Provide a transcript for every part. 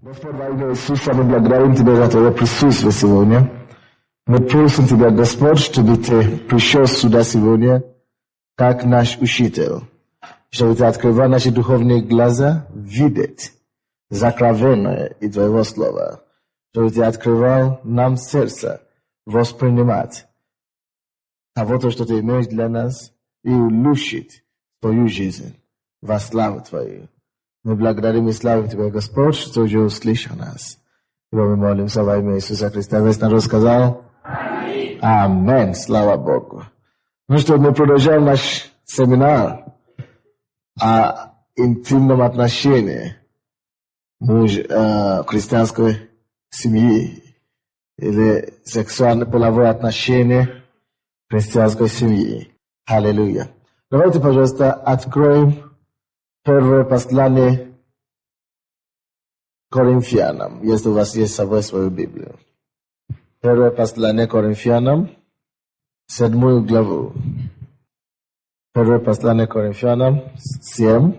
Господь, во имя Иисуса, мы благодарим Тебя за Твое присутствие сегодня. Мы просим Тебя, Господь, чтобы Ты пришел сюда сегодня, как наш учитель, чтобы Ты открывал наши духовные глаза, видеть сокровенное из Твоего Слова, чтобы Ты открывал нам сердце, воспринимать того, что Ты имеешь для нас, и улучшить Твою жизнь во славу Твою. Мы благодарим и славим Тебя, Господь, что уже услышал нас. И мы молимся во имя Иисуса Христа. Весь народ сказал Аминь. Аминь. Слава Богу. Ну что, мы продолжаем наш семинар о интимном отношении христианской семьи или сексуально-половое отношение христианской семьи. Аллилуйя. Давайте, пожалуйста, откроем первое послание Коринфянам, если у вас есть с собой свою Библию. Первое послание Коринфянам, 7 главу. Первое послание Коринфянам, 7.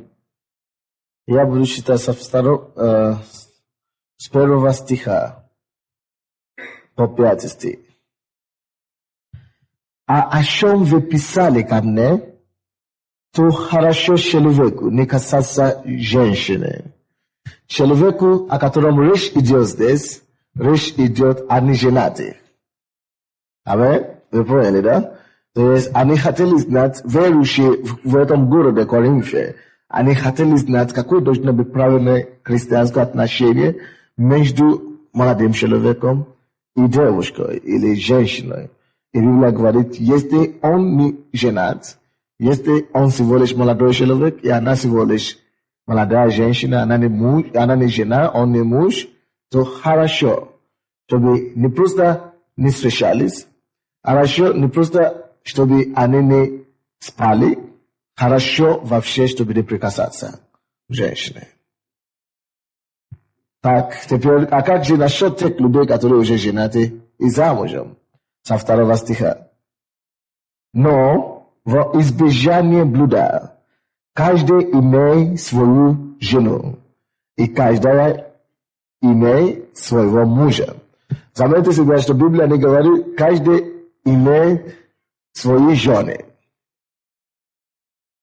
Я буду читать с первого стиха по 5 стих. А о чем вы писали ко мне, то хорошо человеку не касаться женщины. Человеку, о котором речь идет здесь, речь идет о неженатых. Аминь? Вы поняли, да? То есть они хотели знать, верующие в этом городе Коринфе, они хотели знать, какое должно быть правильное христианское отношение между молодым человеком и девушкой или женщиной. И Библия говорит, если он не женат, если он всего лишь молодой человек, и она всего лишь молодая женщина, она не жена, он не муж, то хорошо, чтобы не просто не встречались, хорошо не просто, чтобы они не спали, хорошо вообще, чтобы не прикасаться к женщине. Так, теперь, а как же насчет тех людей, которые уже женаты и замужем? Со 2 стиха. Но во избежание блуда каждый имеет свою жену, и каждая имеет своего мужа. Заметьте себе, что Библия не говорит, каждый имеет свои жены,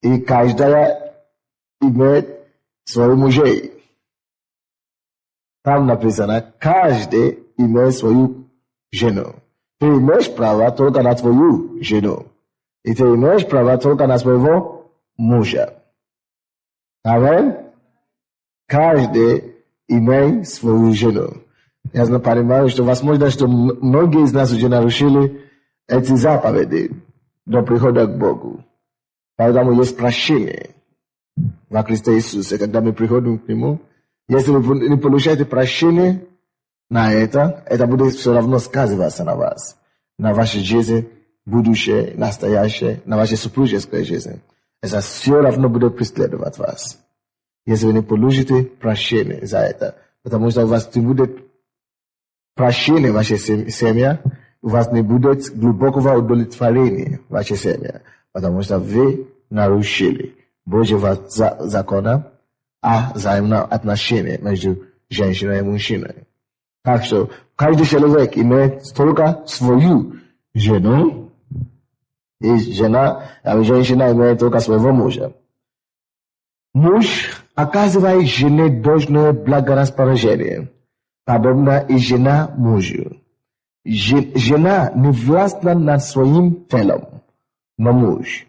и каждая имеет своих мужей. Там написано, каждый имеет свою жену. Ты имеешь право только на твою жену. И ты имеешь право только на своего мужа. Аминь? Каждый имеет свою жену. Я понимаю, что возможно, что многие из нас уже нарушили эти заповеди до прихода к Богу. Поэтому есть прощение во Христе Иисусе, когда мы приходим к Нему. Если вы не получаете прощение на это будет все равно сказываться на вас, на вашей жизни, будущее, настоящее, на вашей супружеской жизни. Это все равно будет преследовать вас. Если вы не получите прощение за это, потому что у вас не будет прощения в вашей семье, у вас не будет глубокого удовлетворения в вашей семье, потому что вы нарушили Божьего закона о взаимном отношении между женщиной и мужчиной. Так что каждый человек имеет только свою жену, и женщина имеет только своего мужа. Муж оказывает жене должное благорасположение, подобно и жена мужу. Жена не властна над своим телом, но муж.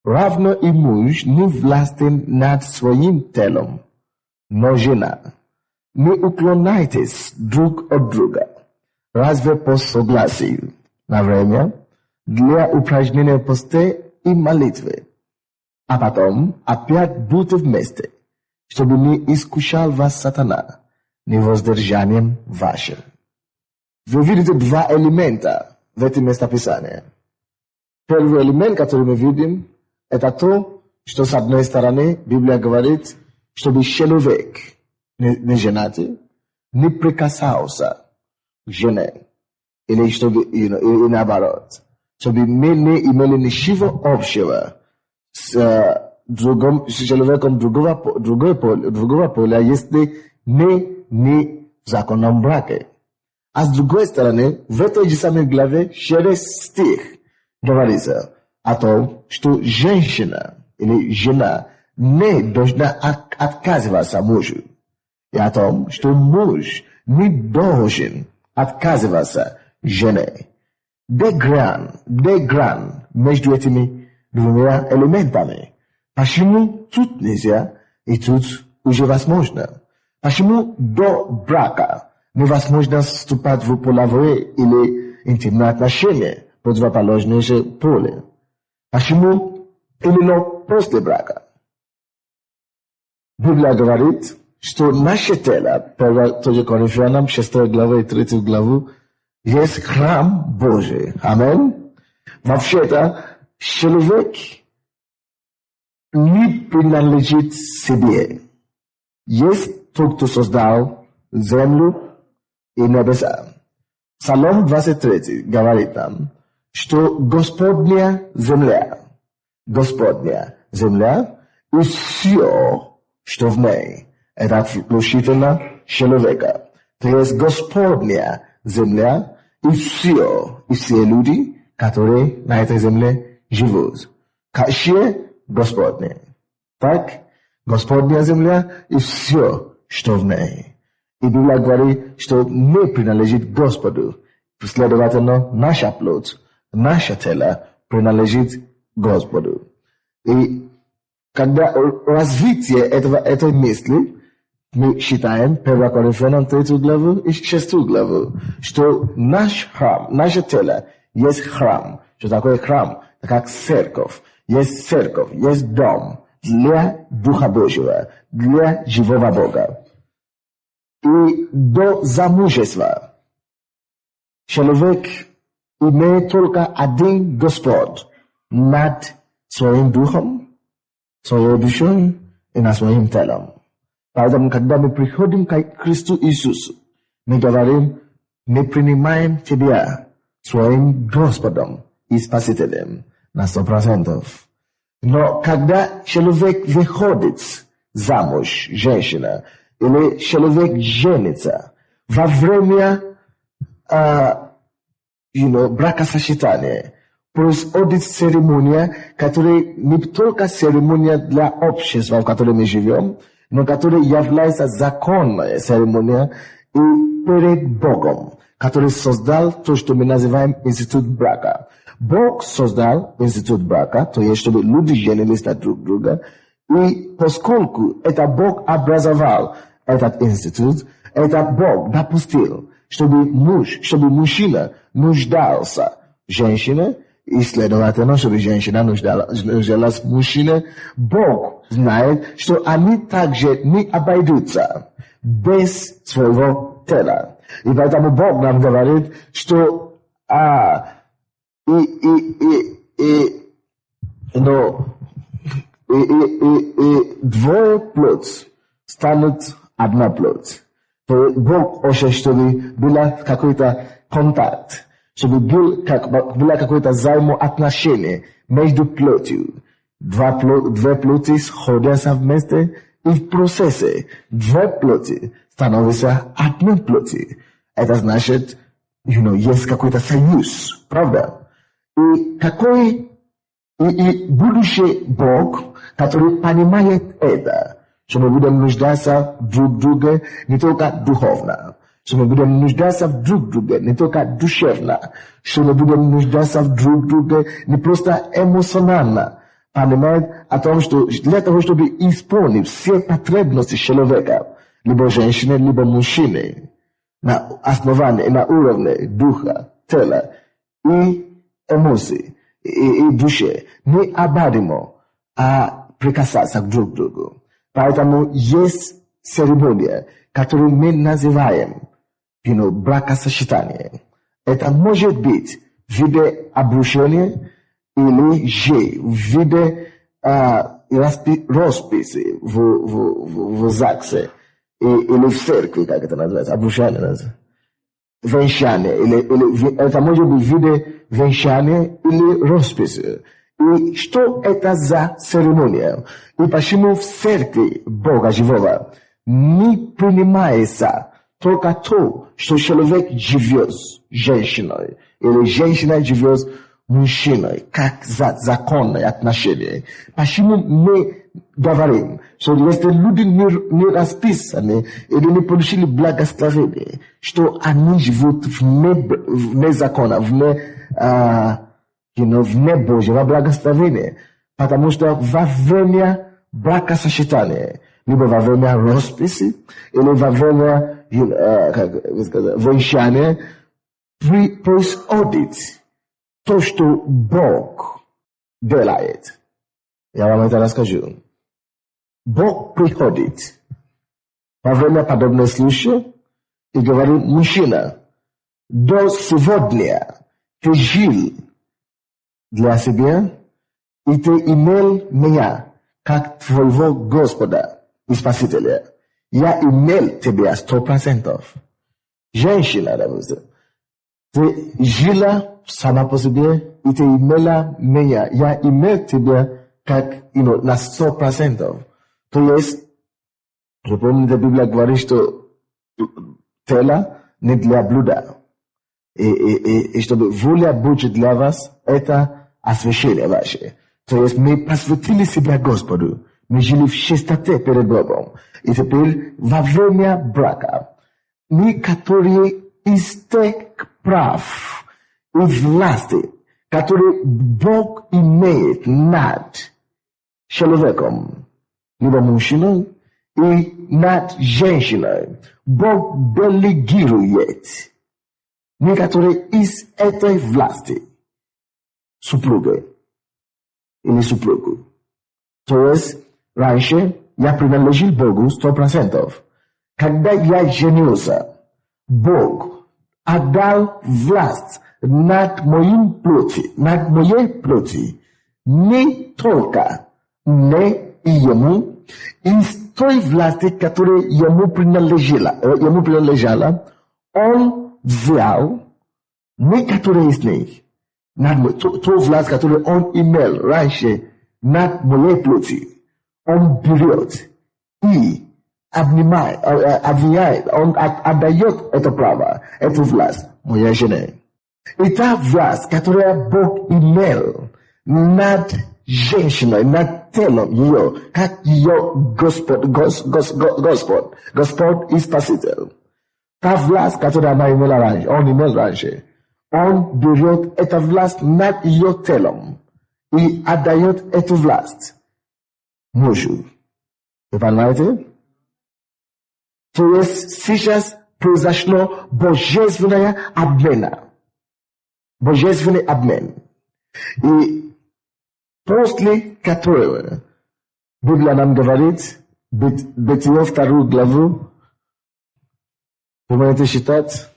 Равно и муж не властен над своим телом, но жена. Не уклоняйтесь друг от друга, разве по согласию, на время, для упражнения посты и молитвы. А потом опять будьте вместе, чтобы не искушал вас сатана невоздержанием вашим. Вы видите два элемента в этом местописании. Первый элемент, который мы видим, это то, что с одной стороны Библия говорит, чтобы человек не женатый не прикасался к жене, или чтобы, и наоборот. Чтобы мы не имели ничего общего с человеком другого поля, если ni zakonom brake. A z другой стороны, в этой же самой главе через стих говорится о том, что женщина или жена не должна отказываться мужу. И о том, что муж не должен отказываться жене. Где грань между этими двумя элементами? Почему тут нельзя и тут уже возможно? Почему до брака невозможно вступать в половые или интимные отношения противоположные же поле? Почему именно после брака? Библия говорит, что наше тело, 1 Коринфянам 6 глава и 3 главу, есть храм Божий. Аминь. Вообще-то, человек не принадлежит себе. Есть тот, кто создал землю и небеса. Псалом 23 говорит нам, что Господня земля и все, что в ней, это включительно человека. То есть Господня земля и все люди, которые на этой земле живут. Кащие Господне. Так, Господня земля и все, что в ней. И Библия говорит, что не принадлежит Господу. Следовательно, наша плоть, наше тело принадлежит Господу. И когда развитие этой мысли, мы считаем 1 Коринфянам 3 главу и 6 главу, что наш храм, наше тело есть храм. Что такое храм? Это как церковь, есть дом для Духа Божьего, для живого Бога. И до замужества человек имеет только один Господь над своим духом, своей душой и над своим телом. Поэтому, когда мы приходим к Христу Иисусу, мы говорим, мы принимаем Тебя своим Господом и Спасителем на 100%. Но когда человек выходит замуж, женщина, или человек женится во время бракосочетания, происходит церемония, которая не только церемония для общества, в котором мы живем, но которая является законной церемонией и перед Богом, который создал то, что мы называем институт брака. Бог создал институт брака, то есть, чтобы люди женились на друг друга, и поскольку это Бог образовал этот институт, это Бог допустил, чтобы мужчина нуждался в женщине, и, следовательно, чтобы женщина нуждалась в мужчине, Бог знает, что они также не обойдутся без своего тела. И поэтому Бог нам говорит, что двое плоть станут одна плоть. То Бог хочет, чтобы был какой-то контакт, чтобы было какое-то взаимоотношение между плотью. Две плоти сходятся вместе, и в процессе две плоти становятся одной плотью. Это значит, есть какой-то союз, правда? И будущий Бог, который понимает это, что мы будем нуждаться друг в друге не только духовно, что мы будем нуждаться в друг друге не только душевно, что мы будем нуждаться в друг друге не просто эмоционально, понимает о том, что для того, чтобы исполнить все потребности человека, либо женщины, либо мужчины, на основании, на уровне духа, тела и эмоций, и души, необходимо прикасаться друг к другу. Поэтому есть церемония, которую мы называем бракосочетание. Это может быть в виде обручения или же в виде росписи в ЗАГСе или в церкви, как это называется, обручение называется. Венчание, или это может быть в виде венчания или росписи. И что это за церемония? И почему в церкви Бога Живого не принимается только то, что человек живет женщиной, или женщина живет мужчиной, как законное отношение. Почему мы говорим, что если люди не расписаны или не получили благословение, что они живут вне закона, вне Божьего благословения, потому что во время бракосочетания, либо во время росписи, или во время венчания, происходит то, что Бог делает. Я вам это расскажу. Бог приходит во время подобного случая и говорит: мужчина, до сегодня ты жил для себя, и ты имел меня как твоего Господа и Спасителя. Я имел тебя 100%. Женщина, допустим, ты жила сама по себе, и ты имела меня. Я имел тебя как, на 100%. То есть, вы помните, Библия говорит, что тело не для блуда. И чтобы воля Божья для вас, это освящение ваше. То есть, мы посвятили себя Господу. Мы жили в чистоте перед Богом. И теперь, во время брака, мы, которые из тех прав и власти, которые Бог имеет над человеком, либо мужчиной, и над женщиной, Бог делегирует некоторые из этой власти супругой или супругу. То есть, раньше я принадлежал Богу 100%. Когда я женился, Бог отдал власть над моей плоти, не только мне и ему, из той власти, которая ему принадлежала, он взял некоторые из них, ту власть, которую он имел раньше над моей плоти, он берет и обвиняет, он отдает это право, эту власть моей жене. И та власть, которую Бог имел над женщиной, над телом ее, как ее Господь и Спаситель. Та власть, которую она имела раньше, он имел раньше, он берет эту власть над ее телом и отдает эту власть мужу. Вы понимаете? То есть сейчас произошло божественный обмен. И после которого Библия нам говорит, Бытие 2 главу, вы можете считать,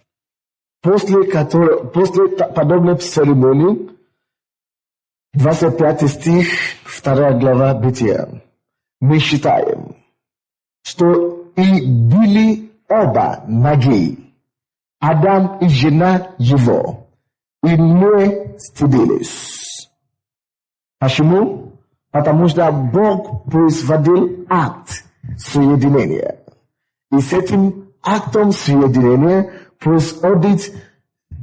после подобной церемонии, 25 стих, 2 глава Бытия, мы считаем, что и были оба ноги, Адам и жена его, и не стыдились. Почему? Потому что Бог производил акт соединения. И с этим актом соединения происходит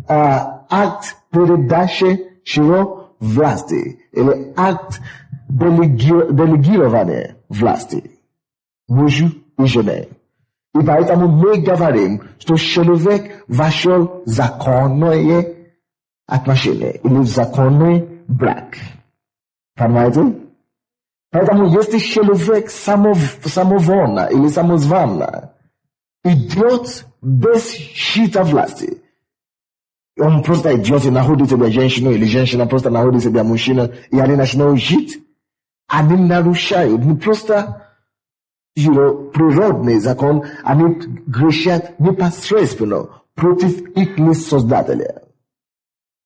акт передачи чего? Власти. Или акт делегирования власти мужу и жене. И поэтому мы говорим, что человек вошел в законное отношение или в законный брак. Понимаете? Поэтому если человек самовольно или самозванно идет без щита власти, он просто идет и находит себя женщину, или женщина просто находит себя мужчина, и они начинают жить, они нарушают не просто природный закон, они грешат непосредственно против их создателя.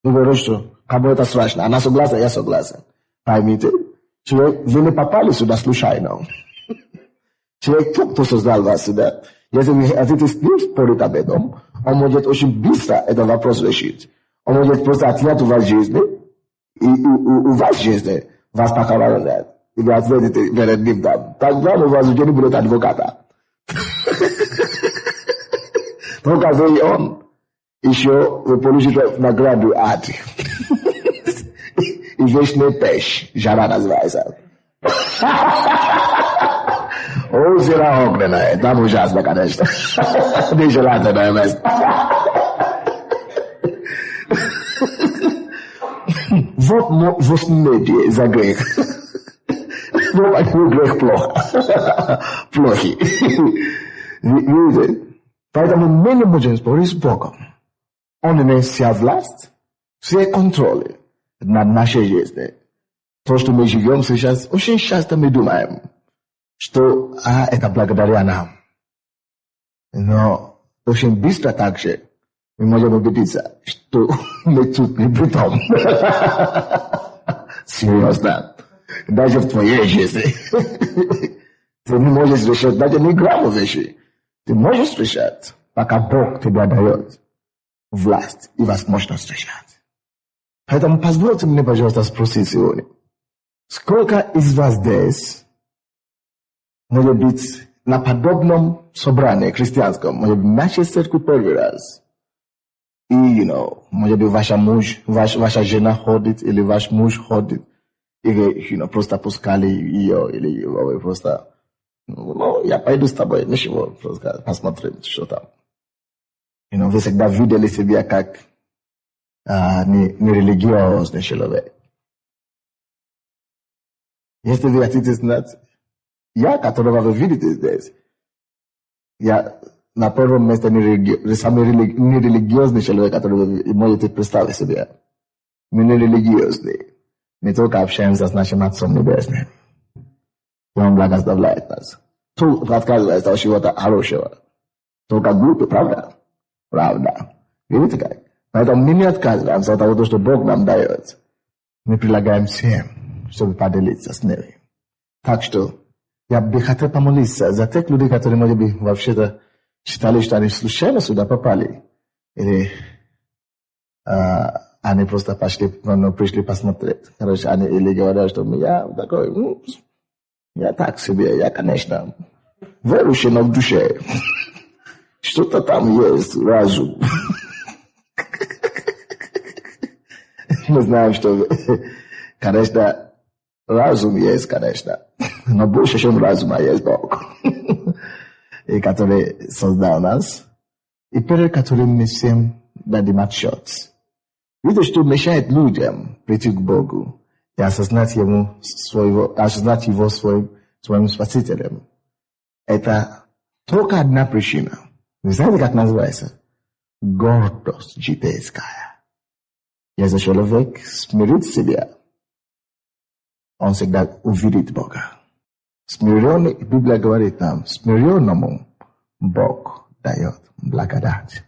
Вы говорите, что кому это страшно? Она согласна, я согласен. Поймите, вы не попали сюда случайно. Человек, тот, кто создал вас сюда, если вы хотите с ним спорить об этом, он может очень быстро этот вопрос решить. Он может просто отнять у вас жизни, и у вас жизни вас пока воровать. И вы ответите перед ним там. Тогда у вас уже не будет адвоката. Только за он еще вы получите награду ад. И вечный пеш, жара называется. Озеро огненное, там ужасно, конечно. Нежелательное место. Вот возмездие за грех. Вот такой грех плохий. Видите? Поэтому мы не можем спорить с Богом. Он имеет вся власть, все контроли над нашей жизнью. То, что мы живем сейчас, очень часто мы думаем, что это благодаря нам. Но очень быстро также мы можем убедиться, что мы тут не при том. Серьезно. Даже в твоей жизни. Ты не можешь решать даже ни грамма вещи. Ты можешь решать, пока Бог тебе дает власть и возможность решать. Поэтому позвольте мне, пожалуйста, спросить сегодня. Сколько из вас здесь может быть на подобном собрании христианском, может быть, в нашей церкви первый раз? И, может быть, ваша жена ходит, или ваш муж ходит, или, просто пускали ее, или вы просто, я пойду с тобой, ничего, просто посмотрим, что там. Вы всегда видели себя как нерелигиозный человек. Если вы хотите знать, я, которого вы видите здесь, я на первом месте самый нерелигиозный человек, который вы можете представить себе. Мы нерелигиозные. Мы только общаемся с нашим Отцом Небесным. И Он благословляет нас. Тут отказывается от чего-то хорошего. Только глупый, правда? Правда. Видите как? Поэтому мы не отказываемся от того, что Бог нам дает. Мы предлагаем всем, чтобы поделиться с ними. Так что я бы хотел помолиться за тех людей, которые, может быть, вообще-то считали, что они случайно сюда попали. Или они просто пришли посмотреть. Короче, они или говорят, что я такой, я так себе, я, конечно, верующий, но в душе. Что-то там есть, разум. Мы знаем, что, конечно, разум есть, конечно. Но больше, чем разума, есть Бог. И который создал нас. И перед которым мы всем дадим отчет. Видите, что мешает людям прийти к Богу и осознать Его своим Спасителем. Это только одна причина. Вы знаете, как называется? Гордость житейская. Если человек смирит себя, он всегда увидит Бога. Смиренный, Библия говорит нам, смиренному Бог дает благодать.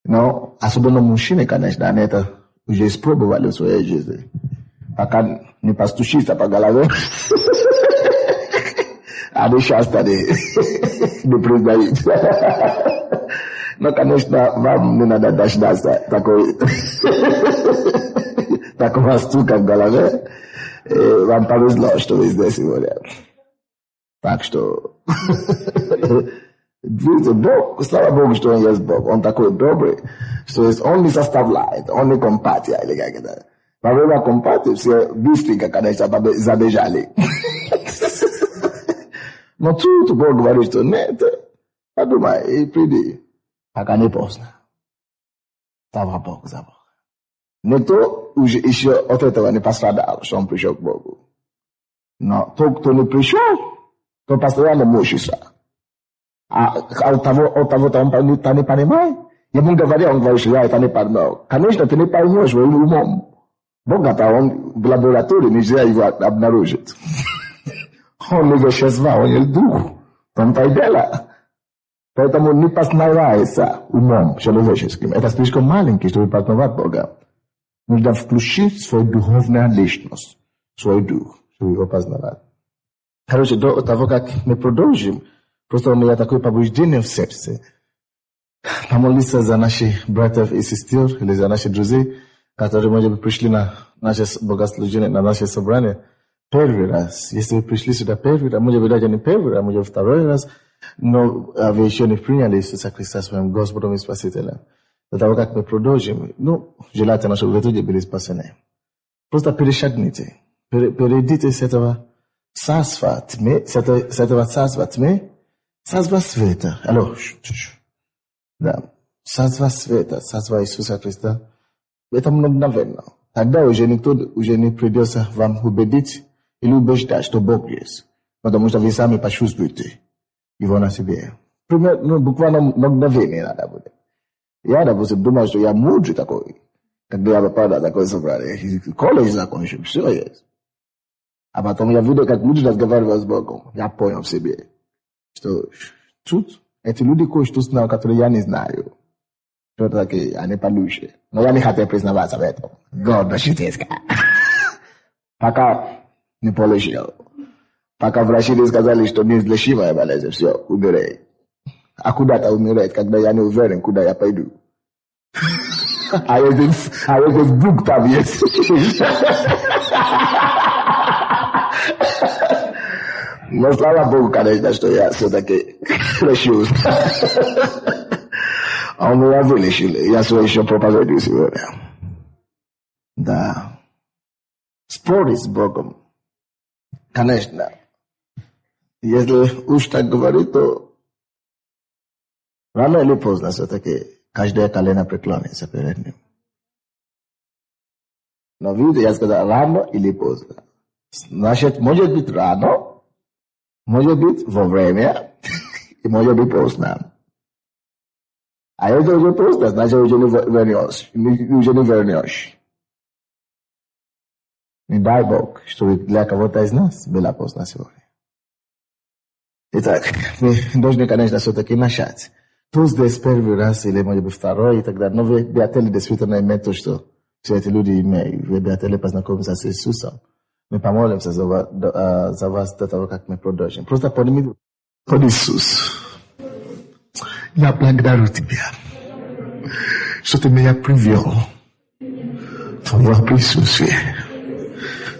Но особенно мужчины, конечно, они это уже испробовали в своей жизни. Пока не постучится по голове, они часто не признают. Но, конечно, вам не надо дождаться такого стука в голове. Вам повезло, что вы здесь сегодня. Так что, видите, Бог, слава Богу, что Он есть Бог. Он такой добрый, что Он не составляет, Он не компатия, или как это. Во время компатии все быстренько, конечно, забежали. Но тут Бог говорит, что нет, подумай и приди, пока не поздно. Слава Богу за Бога. Никто уже еще от этого не пострадал, что он пришел к Богу. Но тот, кто не пришел, то постоянно мучится. А от того-то он не понимает. Ему говорят, он говорит, что я это не понимаю. Конечно, ты не поймешь своим умом. Бога-то он в лаборатории нельзя его обнаружить. Он не вещества, он есть дух. Там-то и дело. Поэтому не познавается умом человеческим. Это слишком маленький, чтобы познавать Бога. Нужно включить свою духовную личность, свой дух, чтобы его познавать. Короче, до того, как мы продолжим, просто у меня такое побуждение в сердце. Помолиться за наших братьев и сестер, или за наших друзей, которые, может быть, пришли на наше богослужение, на наше собрание первый раз. Если вы пришли сюда первый раз, может быть, даже не первый раз, может быть, второй раз, Но еще не приняли Иисуса Христа своим Господом и Спасителем. До того, как мы продолжим, желательно, чтобы вы тоже были спасены. Просто перешагните. Перейдите с этого царства тьмы, с этого царства тьмы, царство света. Алло, да. Царство света, царство Иисуса Христа. Это мгновенно. Тогда уже никто уже не придется вам убедить или убеждать, что Бог есть. Потому что вы сами почувствуете его на себе. Буквально мгновение надо будет. Я, допустим, думал, что я мудрый такой. Когда я попал на такое собрание. Колледж закончил, все есть. А потом я видел, как люди разговаривают с Богом. Я понял в себе, что тут эти люди кое-что знают, которые я не знаю. Что-то такие, они получше. Но я не хотел признаваться в этом. Гордо, щитецка. Пока не получил. Пока врачи не сказали, что неизлечимая болезнь, все, умирает. А куда-то умирает, когда я не уверен, куда я пойду. А если вдруг там есть. Но слава Богу, конечно, что я все-таки решил. А он меня вылечил. Я все еще проповедую сегодня. Да. Спорить с Богом. Конечно. Если уж так говорить, то рано или поздно все-таки каждое колено преклонится перед ним. Но видите, я сказал рано или поздно. Значит, может быть рано, может быть во время, и может быть поздно. А если уже поздно, значит уже не вернешь. Не дай Бог, чтобы для кого-то из нас было поздно сегодня. Итак, мы должны, конечно, все-таки начать. Кто здесь первый раз или, может быть, второй и так далее. Но вы хотели действительно иметь то, что все эти люди имеют. Вы хотели познакомиться с Иисусом. Мы помолимся за вас до того, как мы продолжим. Просто поднимите. Под Иисус, я благодарю Тебя, что Ты меня привел в Твое присутствие,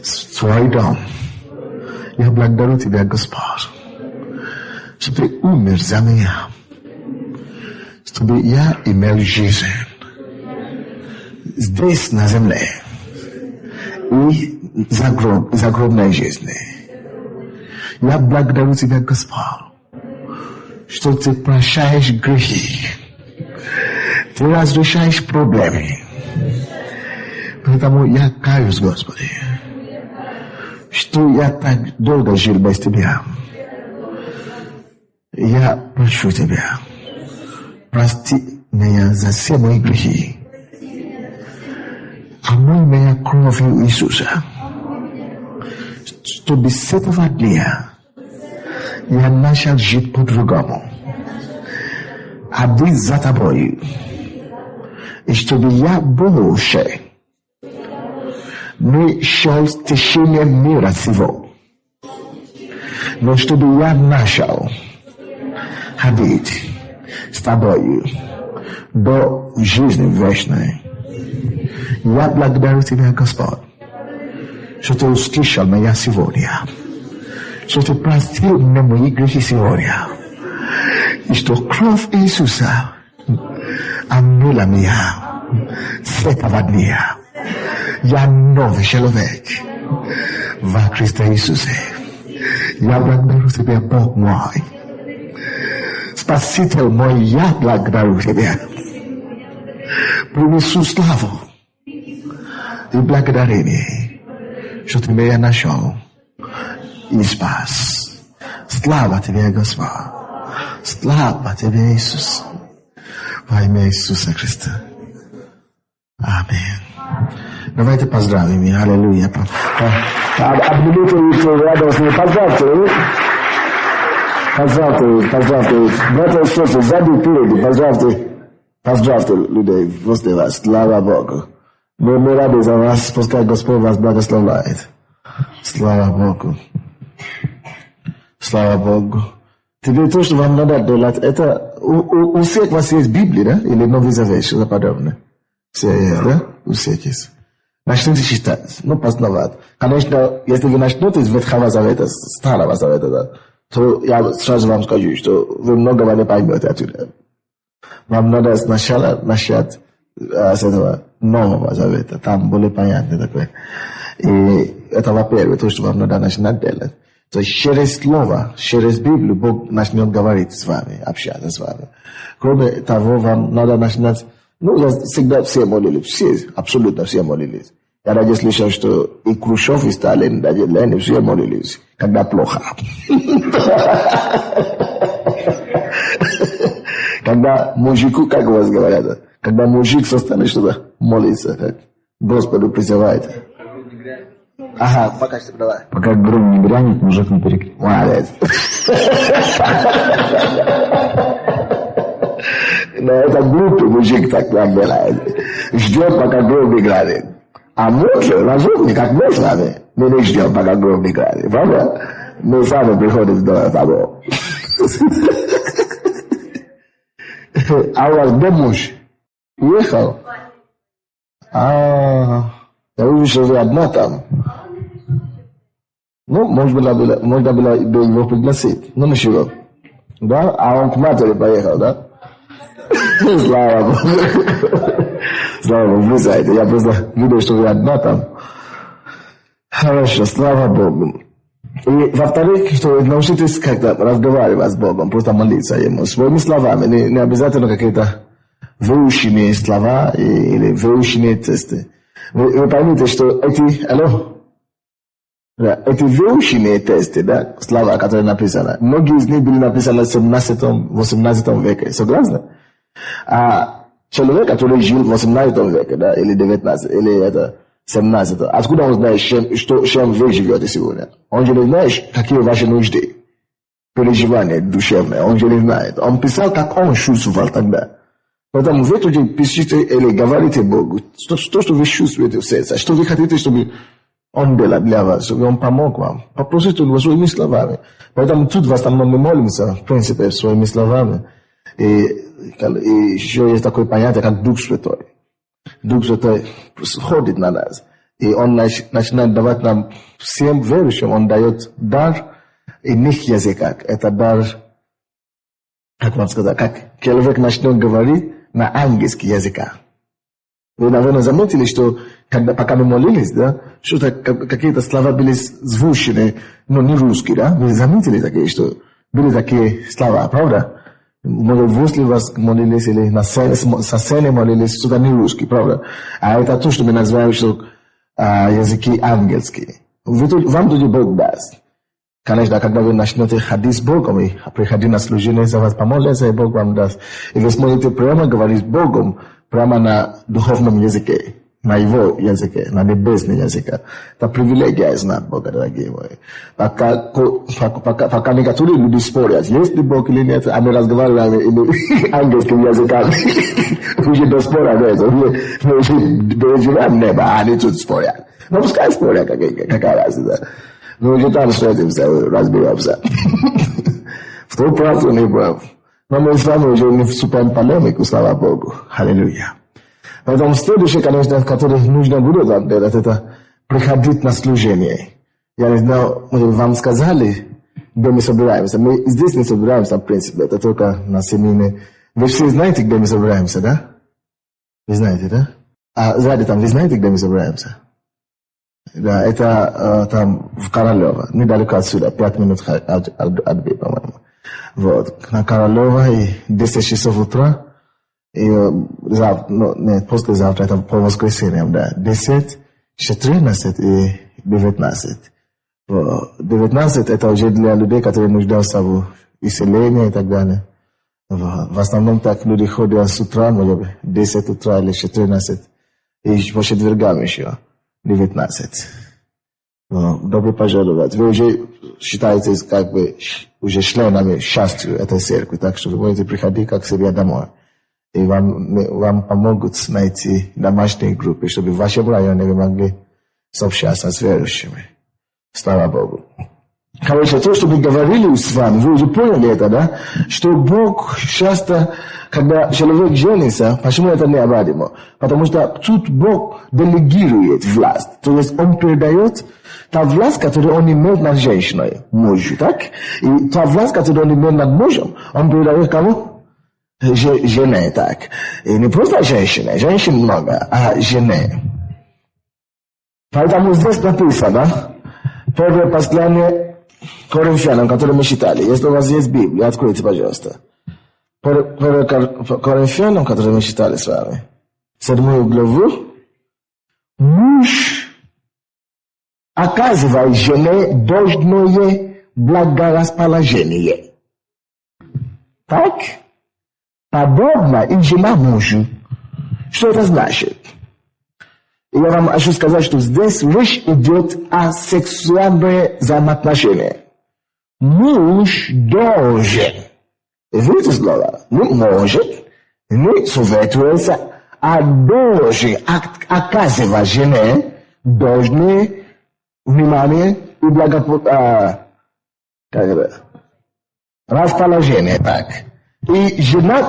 в Твой дом. Я благодарю Тебя, Господь, что Ты умер за меня, чтобы я имел жизнь здесь, на земле, и загробной жизни. Я благодарю Тебя, Господь, что Ты прощаешь грехи, Ты разрешаешь проблемы. Поэтому я каюсь, Господи, что я так долго жил без Тебя. Я прошу Тебя, прости меня за все мои грехи. Омой меня кровью Иисуса, чтобы с этого дня я начал жить по-другому, а быть за Тобой, и чтобы я больше не шел с течением мира сего, но чтобы я начал ходить с Тобою до жизни вечной. Я благодарю Тебя, Господь, что Ты услышал меня сегодня, что Ты простил мне мои грехи сегодня, и что кровь Иисуса омыла меня с этого дня. Я новый человек во Христе Иисусе. Я благодарю Тебя, Бог мой, Спаситель мой, я благодарю Тебя. Принесу славу и благодарение, что Ты меня нашел и спас. Слава Тебе, Господь. Слава Тебе, Иисус. Во имя Иисуса Христа. Аминь. Давайте поздравим. Аллилуйя. Обнимите их радостно. Поздравьте. Братья и сестры, сзади впереди. Поздравьте людей возле вас. Слава Богу. Мы рады за вас. Пускай Господь вас благословляет. Слава Богу. Слава Богу. Теперь то, что вам надо делать, это у всех вас есть Библия, да? Или Новый Завет, что-то подобное. Все есть, да? У всех есть. Начните читать, познавать. Конечно, если вы начнете из Ветхого Завета, Старого Завета, да, То я сразу вам скажу, что вы многого не поймете отсюда. Вам надо сначала начать с этого Нового Завета. Там более понятно такое. И это, во-первых, то, что вам надо начинать делать. То есть через Слово, через Библию Бог начнет говорить с вами, общаться с вами. Кроме того, вам надо начинать... я всегда все молились, все, абсолютно все молились. Я даже слышал, что и Хрущев, и Сталин, даже Ленин, все молились, когда плохо. Когда мужику, как у вас говорят, когда мужик со стороны что-то молится, как Господу призывает. Ага, пока что давай. Пока гром не грянет, мужик не перекричит. Молодец. Но это глупый мужик так делает. Ждет, пока гром не грянет. А мы же, разумные, как мы с вами, мы не ждем, пока гром не грянет. Правда? Мы сами приходим до того. А у вас где муж? Уехал? Я вижу, что вы одна там. Можно было его пригласить. Но ничего. Да? А он к матери поехал, да? Слава Богу. Слава Богу, вы знаете. Я просто видел, что вы одна там. Хорошо, слава Богу. И во-вторых, что научитесь как-то разговаривать с Богом, просто молиться Ему своими словами, не обязательно какие-то выученные слова или выученные тексты. Вы поймите, что эти выученные тексты, да, слова, которые написаны, многие из них были написаны в 17-18 веке, согласны? А человек, который жил в 18 веке, да, или 19, или 17, откуда он знает, чем вы живете сегодня? Он же не знает, какие ваши нужды, переживания душевные, он же не знает. Он писал, как он чувствовал тогда. Поэтому вы тут пишите или говорите Богу, что вы чувствуете в сердце, что вы хотите, чтобы Он делал для вас, чтобы Он помог вам. Попросите его своими словами. Поэтому тут в основном мы молимся, в принципе, своими словами. И еще есть такое понятие, как Дух Святой. Дух Святой сходит на нас. И Он начинает давать нам, всем верующим, Он дает дар иных языках. Это дар, как вам сказать, как человек начнет говорить на английских языках. Вы, наверное, заметили, что пока мы молились, да, что-то какие-то слова были звучны, но не русские, да? Вы заметили такие, что были такие слова, правда? Может, возле вас молились или со сцены молились, что-то не русский, правда? А это то, что мы называем, что языки ангельские. Вам тут Бог даст. Конечно, когда вы начнете ходить с Богом и приходить на служение, за вас помолиться, и Бог вам даст. И вы сможете прямо говорить с Богом, прямо на духовном языке, на Его языке, на небесном языке. Это привилегия знать Бога, дорогие мои. Пока некоторые люди спорят, есть ли Бог или нет, а мы разговариваем ангельским языком. Уже до спора нет. Мы уже переживаем небо, а они тут спорят. Но пускай спорят, какая разница. Мы уже там встретимся, разберемся. Кто прав, кто не прав. Но мы с вами уже не вступаем в полемику, слава Богу. Аллилуйя. Поэтому следующее, конечно, которое нужно будет вам делать, это приходить на служение. Я не знаю, вам сказали, где мы собираемся. Мы здесь не собираемся, в принципе, это только на семейные. Вы все знаете, где мы собираемся, да? Вы знаете, да? А сзади там, вы знаете, где мы собираемся? Да, это там в Королево, недалеко отсюда, 5 минут отбей, по-моему. Вот, на Королево, и 10 часов утра, и послезавтра, это по воскресеньям, да, 10, 14 и 19. 19 это уже для людей, которые нуждаются в исцелении и так далее. В основном так люди ходят с утра, может быть, 10 утра или 14, и по четвергам еще. 19. Добро пожаловать. Вы уже считаетесь как бы уже членами счастью этой церкви, так что вы можете приходить как к себе домой. И вам помогут найти домашние группы, чтобы в вашем районе вы могли сообщаться с верующими. Слава Богу. Короче, то, что мы говорили с вами, вы уже поняли это, да? Что Бог часто, когда человек женится, почему это необходимо? Потому что тут Бог делегирует власть. То есть Он передает та власть, которую Он имеет над женщиной, мужу, так? И та власть, которую Он имеет над мужем, Он передает кому? Жене, так. И не просто женщине, женщин много, а жене. Поэтому здесь написано, первое послание Коринфянам, которые мы читали. Если у вас есть Библия, откройте, пожалуйста. Коринфянам, которые мы читали с вами. 7 главу. Муж оказывает жене должное благорасположение. Так? Подобно и жена мужу. Что это значит? Я вам хочу сказать, что здесь речь идет о сексуальных взаимоотношениях. Муж должен, видите слово, не может, не советуется, а должен оказывать жене должное внимание и расположение. Так. И жена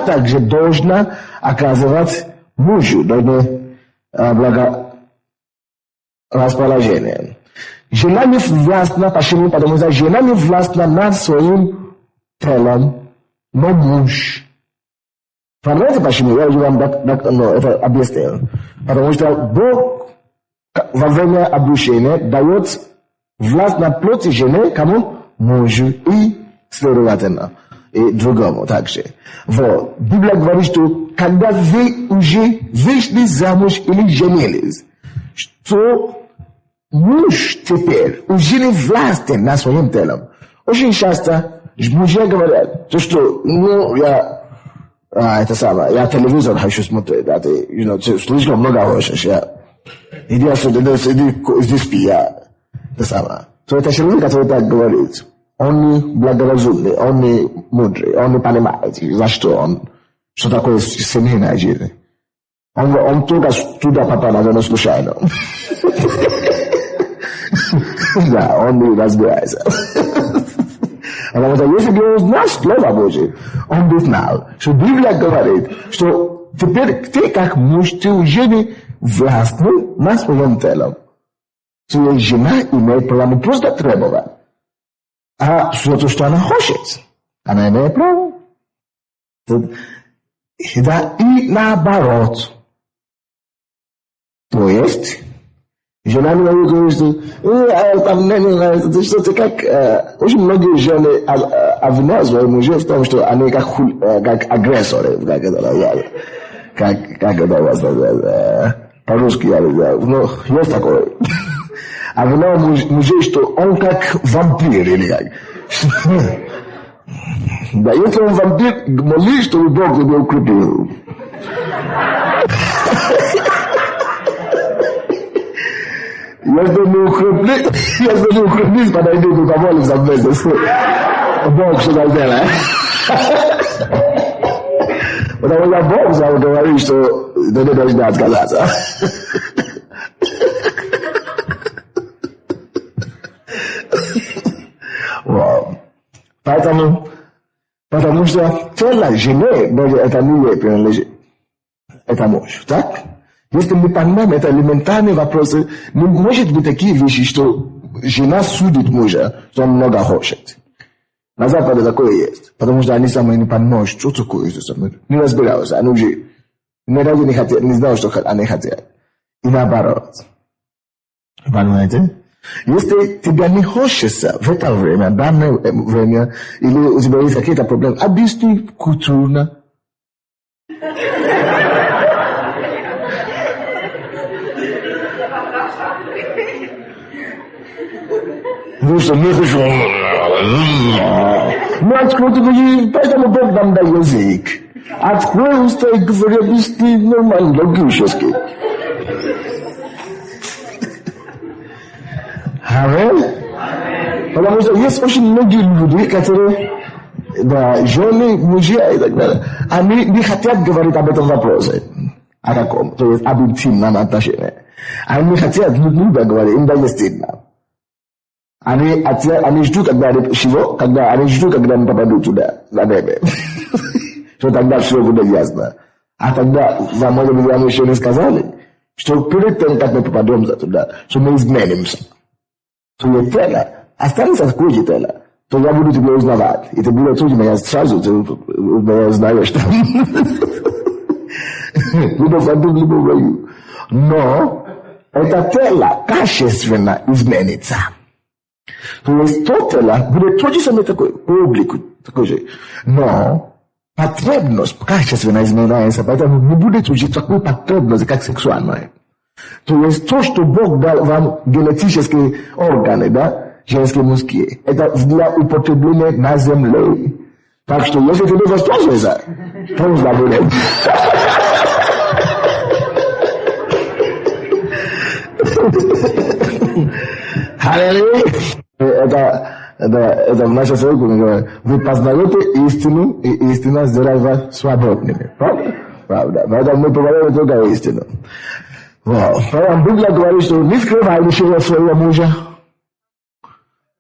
также должна оказывать мужу должное благорасположение. Жена не властна, почему? Потому что жена не властна над своим телом, но муж. Понимаете, почему? Я уже вам это объяснил. Потому что Бог во время обручения дает власть на плоти жены кому? Мужу и следовательно и другому также. Вот. Библия говорит, что когда вы уже вышли замуж или женились, что муж теперь уже не властен над своим телом. Очень часто мужья говорят, что я телевизор хочу смотреть, да, ты, слишком много хочешь, иди отсюда, иди спи, это самое. То это человек, который так говорит. Он не благоразумный, он не мудрый, он не понимает, за что такое семейная жизнь. Он только туда попал, но случайно. Да, он не разбирается. Потому что если бы он знал Слово Божие, он бы знал, что Библия говорит, что теперь ты как муж, ты уже не властный над своим телом. Твоя жена имеет право не просто требовать, а то, что она хочет. Она имеет право. Да, и наоборот. То есть, жена не может говорить, что там мне не нравится, ты что-то как... Очень многие жены обвиняют своих мужей в том, что они как агрессоры. Как это у вас называется? По-русски я не знаю. Но есть такое. Обвиняют мужей, что он как вампир или как. Да, если он вампир, молись, чтобы Бог тебя укрепил. Если не укрепись, подойди, ты помолишься вместе с Бог что-то сделает. Потому что Бог сам говорит, что ты не должна отказаться. Потому что тело жены, это не ей принадлежит. Это муж, так? Если мы понимаем, это элементарные вопросы, не может быть такие вещи, что жена судит мужа, что он много хочет. На Западе такое есть. Потому что они сами не понимают, что такое это самое. Не разбираются, они уже не хотят, не знают, что они хотят. И наоборот. Понимаете? Если тебя не хочется в это время, данное время, или у тебя есть какие-то проблемы, объясни культурно. Ну что, не хочу. Ну, открой, поэтому Бог нам дал язык. Открой уста и говори, объясни нормально, логически. Аминь. Потому что есть очень многие люди, которые, да, жены, мужья и так далее, они не хотят говорить об этом вопросе. О каком? То есть об интимном отношении. Они не хотят, не любят говорить, им даже стыдно. Они ждут, когда они ждут, когда мы попадут туда, за небо. Что тогда все будет ясно. А тогда, за может быть, вам еще не сказали, что перед тем, как мы попадем туда, что мы изменимся. То есть тело, останется в круге тела, то я буду тебя узнавать. И ты будешь тут меня сразу, ты меня узнаешь. Буду ходить в любом раю. Но это тело качественно изменится. То есть то тело будет то же самое такое, по облику такой же. Но потребность качественно изменяется, поэтому не будет уже такой потребности, как сексуальная. То есть то, что Бог дал вам генетические органы, да, женские мужские, это для употребления на земле. Так что если ты не воспользуешься, то забудешь. Аллилуйя! Это в нашей церкви мы говорим, вы познаете истину, и истина сделает вас свободными. Правда? Правда. Поэтому мы говорим только истину. Поэтому Библия говорит, что не скрывай ничего своего мужа.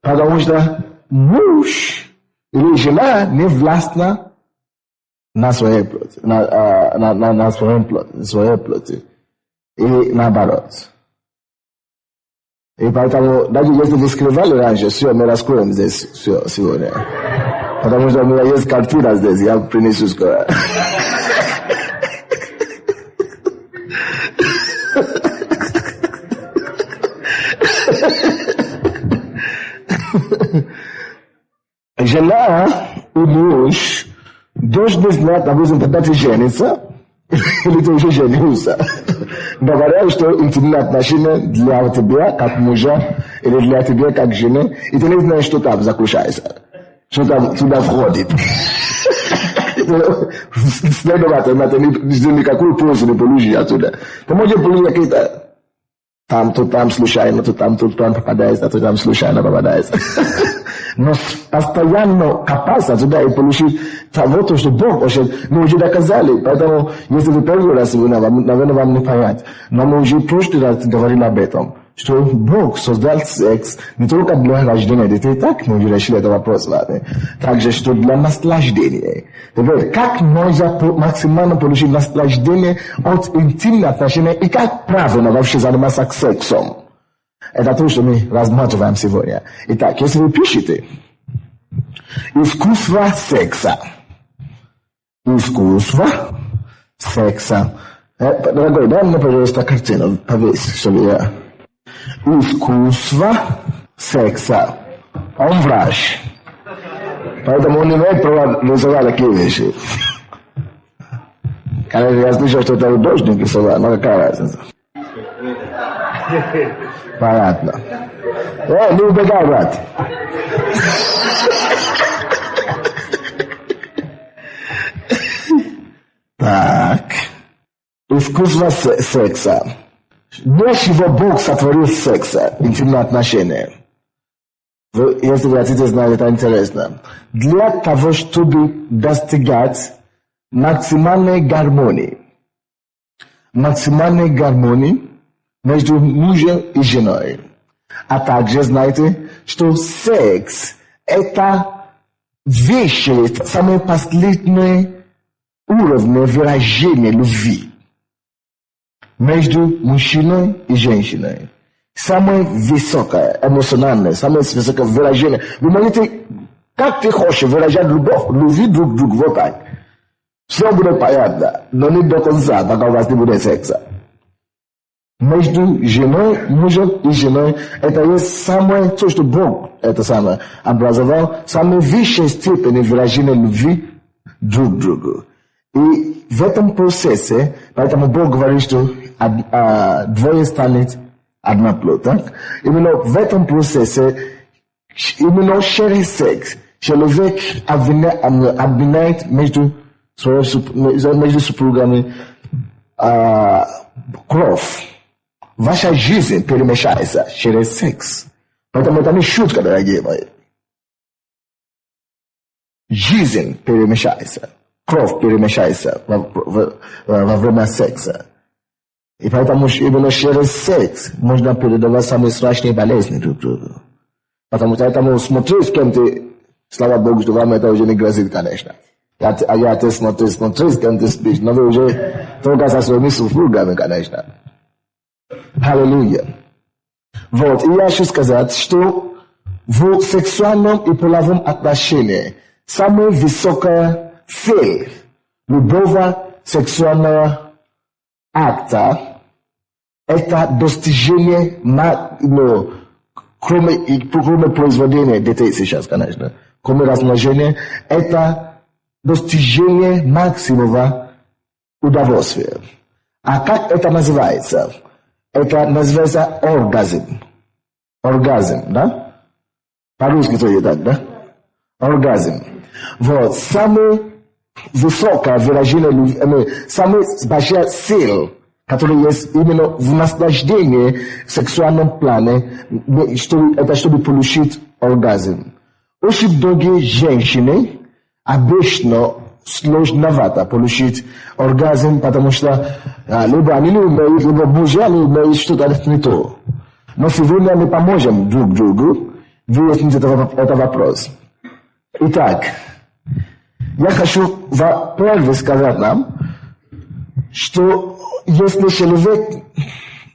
Потому что муж или жена не властна на своей плоти. На своей плоти. И наоборот. И поэтому, даже если вы скрывали раньше, все, мы раскроем здесь все сегодня. Потому что у меня есть картина здесь, я принесу скоро. Жена и муж должны знать, допустим, когда ты женишься, или ты уже женился. Говорят, что интимные отношения для тебя, как мужа, или для тебя, как жены, и ты не знаешь, что там заключается, что там туда входит. Следовательно, ты никакую пользу не получишь оттуда. Ты можешь получить какие-то то там случайно, то там попадается, то там случайно попадается. Но постоянно копаться туда и получить того, что Бог хочет, мы уже доказали. Поэтому, если вы первый раз, наверное, вам не понять. Но мы уже в прошлый раз говорили об этом, что Бог создал секс не только для рождения детей, так мы уже решили этот вопрос, ладно? Также, что для наслаждения. Теперь, как можно максимально получить наслаждение от интимных отношений и как правильно вообще заниматься сексом? Это то, что мы рассматриваем сегодня. Итак, если вы пишете «Искусство секса». Искусство секса. Дорогой, дай мне, пожалуйста, картину. Повесь, чтобы я... Искусство секса. Он врач. Поэтому он не имеет права рисовать такие вещи. Конечно, я слышал, что это художник рисовал, но какая разница? Понятно. Не убегай, брат. Так. Искусство секса. Для чего Бог сотворил секса, интимные отношения? Если вы хотите знать, это интересно. Для того, чтобы достигать максимальной гармонии. Максимальной гармонии между мужем и женой. А также знаете, что секс – это вещи, самые последние уровни выражения любви между мужчиной и женщиной. Самое высокое, эмоциональное, самое высокое выражение. Вы можете, как ты хочешь выражать любви друг к другу, вот так. Все будет понятно, но не до конца, пока у вас не будет секса. Между женой, мужем и женой, это есть самое, то, что Бог это самое образовал, самая высшая степень выражения любви друг к другу. И в этом процессе, поэтому Бог говорит, что двое станет одна плоть, так? Именно в этом процессе, именно через секс, человек обвиняет между супругами кровь. Ваша жизнь перемешается через секс. Поэтому это не шутка, дорогие мои. Жизнь перемешается. Кровь перемешается во время секса. И поэтому именно через секс можно передавать самые страшные болезни друг другу. Потому что этому смотреть с кем ты, слава Богу, что вам это уже не грозит, конечно. Я ты смотрю, с кем ты спишь, но вы уже только со своими супругами, конечно. Аллилуйя. Вот, и я хочу сказать, что в сексуальном и половом отношении самая высокая цель любого сексуального акта – это достижение, кроме произведения детей сейчас, конечно, кроме размножения, это достижение максимумного удовольствия. А как это называется? Это называется оргазм. Оргазм, да? По-русски то так, да? Оргазм. Вот. Самое высокое выражение, самая большая сила, которая есть именно в наслаждении в сексуальном плане, чтобы получить оргазм. Очень многие женщины обычно сложновато получить оргазм, потому что либо они не умеют, либо мужья не умеют что-то не то. Но сегодня мы поможем друг другу выяснить этот вопрос. Итак, я хочу во-первых сказать нам, что если человек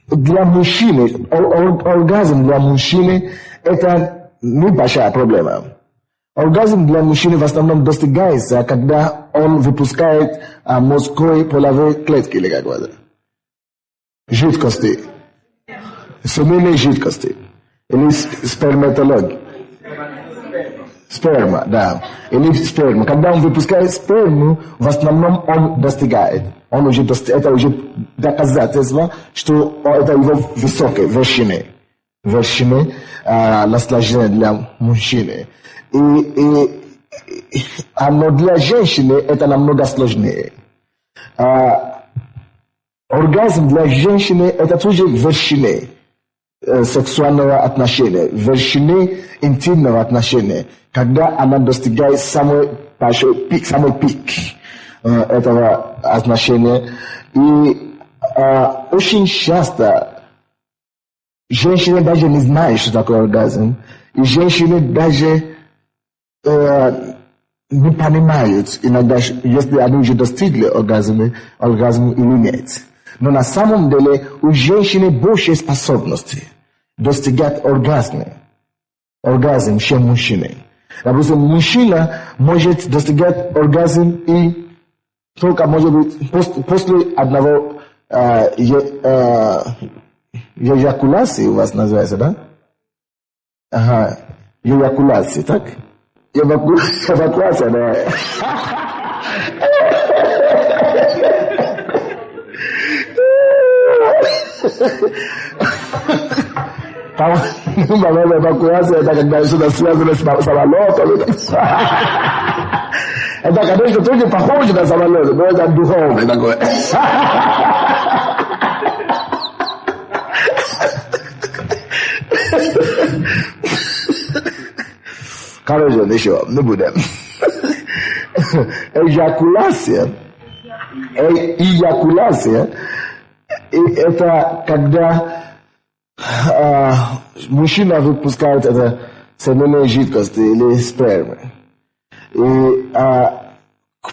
для мужчины, оргазм для мужчины, это небольшая проблема. Оргазм для мужчины в основном достигается, когда он выпускает мужской половые клетки, или как говорят, жидкости, семейные жидкости, или сперматология. Сперма, да. Или сперма. Когда он выпускает сперму, в основном он достигает. Это уже доказательство, что это его высокой вершины наслаждения для мужчины. Но для женщины это намного сложнее. Оргазм для женщины это тоже вершины сексуального отношения, вершины интимного отношения, когда она достигает самый пик этого отношения. И очень часто женщины даже не знают, что такое оргазм, и женщины даже не понимают иногда, если они уже достигли оргазма или нет. Но на самом деле у женщины больше способностей достигать оргазм, чем мужчины. Допустим, мужчина может достигать оргазм и только, может быть, после одного эякуляции у вас называется, да? Ага, эякуляции, так? Эвакуация, да. Эвакуация, это когда что-то связано с самолетом. Это, конечно, тоже похоже на самолет, но это духовное такое. Короче, еще, не будем. Эякуляция, это когда мужчина выпускает это семенные жидкости или спермы. И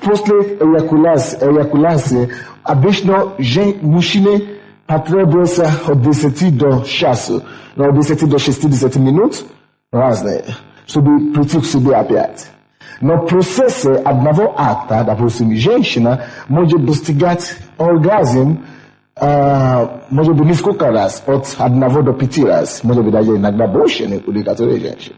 после эякуляции обычно мужчине потребуется от 10 до часу, но от 10 до 60 минут разные, чтобы прийти к себе опять. Но в процессе одного акта, допустим, женщина может достигать оргазм, может быть, несколько раз, от 1 до 5 раз, может быть, даже иногда больше у некоторых женщин.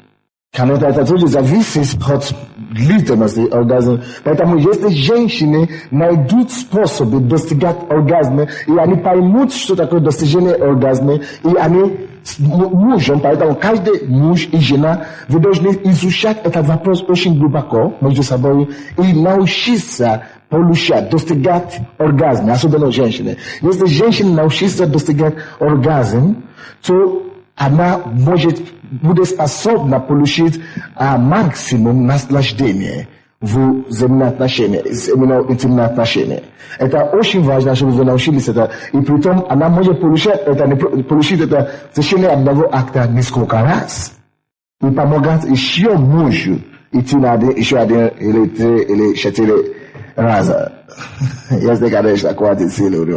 Конечно, это тоже зависит от длительности оргазма. Поэтому, если женщины найдут способы достигать оргазма, и они поймут, что такое достижение оргазма, и они с мужем, поэтому каждый муж и жена, вы должны изучать этот вопрос очень глубоко между собой и научиться получать, достигать оргазма, особенно женщины. Если женщина научится достигать оргазм, то она будет способна получить максимум наслаждения в земных отношениях, именно интимных отношениях. Это очень важно, чтобы вы научились это. И притом она может получить это в течение одного акта несколько раз. E pamogat ishio mujo itinade ishade ele chetele raza. Este cadești la coate siluri.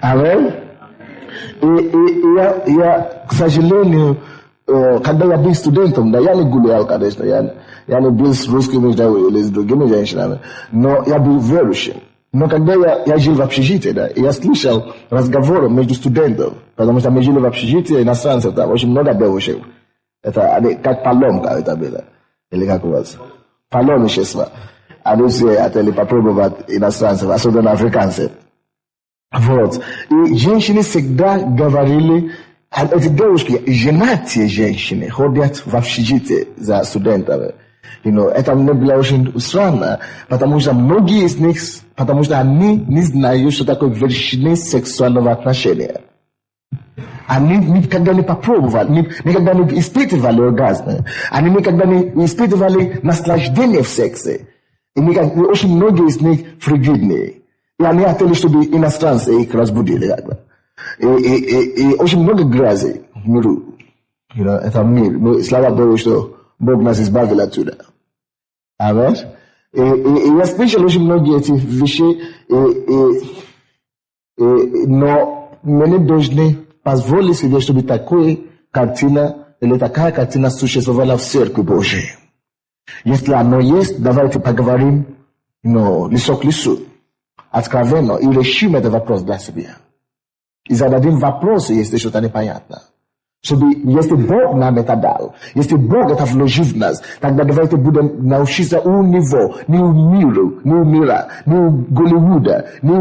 Amen. Я, к сожалению, когда я был студентом, да, я не гулял, конечно, я не был с русскими или с другими женщинами, но я был верующим. Но когда я жил в общежитии, да, я слышал разговоры между студентами, потому что мы жили в общежитии иностранцев, там очень много девушек. Это как паломка это было. Или как у вас? Паломничество. Они все хотели попробовать иностранцев, особенно африканцев. Вот. И женщины всегда говорили, эти девушки, женатые женщины, ходят в общежитие за студентами. Это мне было очень странно, потому что многие из них, потому что они не знают, что такое вершины сексуального отношения. Они никогда не попробовали, никогда не испытывали оргазмы. Они никогда не испытывали наслаждение в сексе. И очень многие из них фригидные. И они хотели, чтобы иностранцы их разбудили. И очень много грязи в миру. Это мир. Слава Богу, что Бог нас избавил оттуда. Аминь. И я слышал очень многие эти вещи, но мы не должны позволить себе, чтобы такая картина или такая картина существовала в Церкви Божьей. Если оно есть, давайте поговорим, лицо к лицу, откровенно, и решим этот вопрос для себя. И зададим вопросы, если что-то непонятно. Чтобы, если Бог нам это дал, если Бог это вложил в нас, тогда давайте будем научиться у Него, не у мира, не у Голливуда, не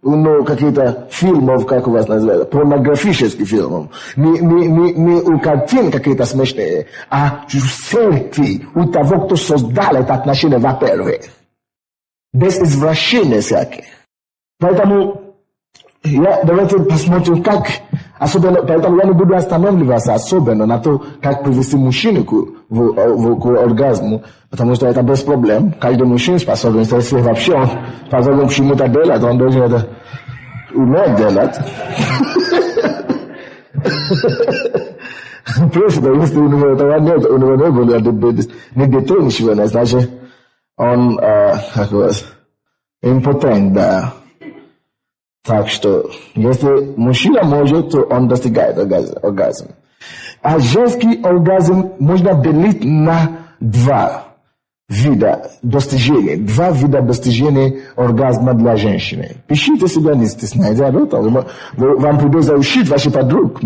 у каких-то фильмов, как у вас называется, порнографических фильмов, не у картин какие-то смешные, а в церкви, у того, кто создал это отношение, во-первых. Без извращения всяких. Поэтому давайте посмотрим, как, особенно, поэтому я не буду останавливаться особенно на то, как привести мужчину к оргазму, потому что это без проблем. Каждый мужчина способен, если вообще он способен к чему-то делать, он должен это уметь делать. Просто, если у него этого нет, у него не было нигде ничего, значит, он, как у вас, импотент, да. Так что, если мужчина может, то он достигает оргазм. А женский оргазм можно делить на два вида достижений. Два вида достижения оргазма для женщины. Пишите себя, не стесняйтесь об этом. Вам придется учить ваших подруг.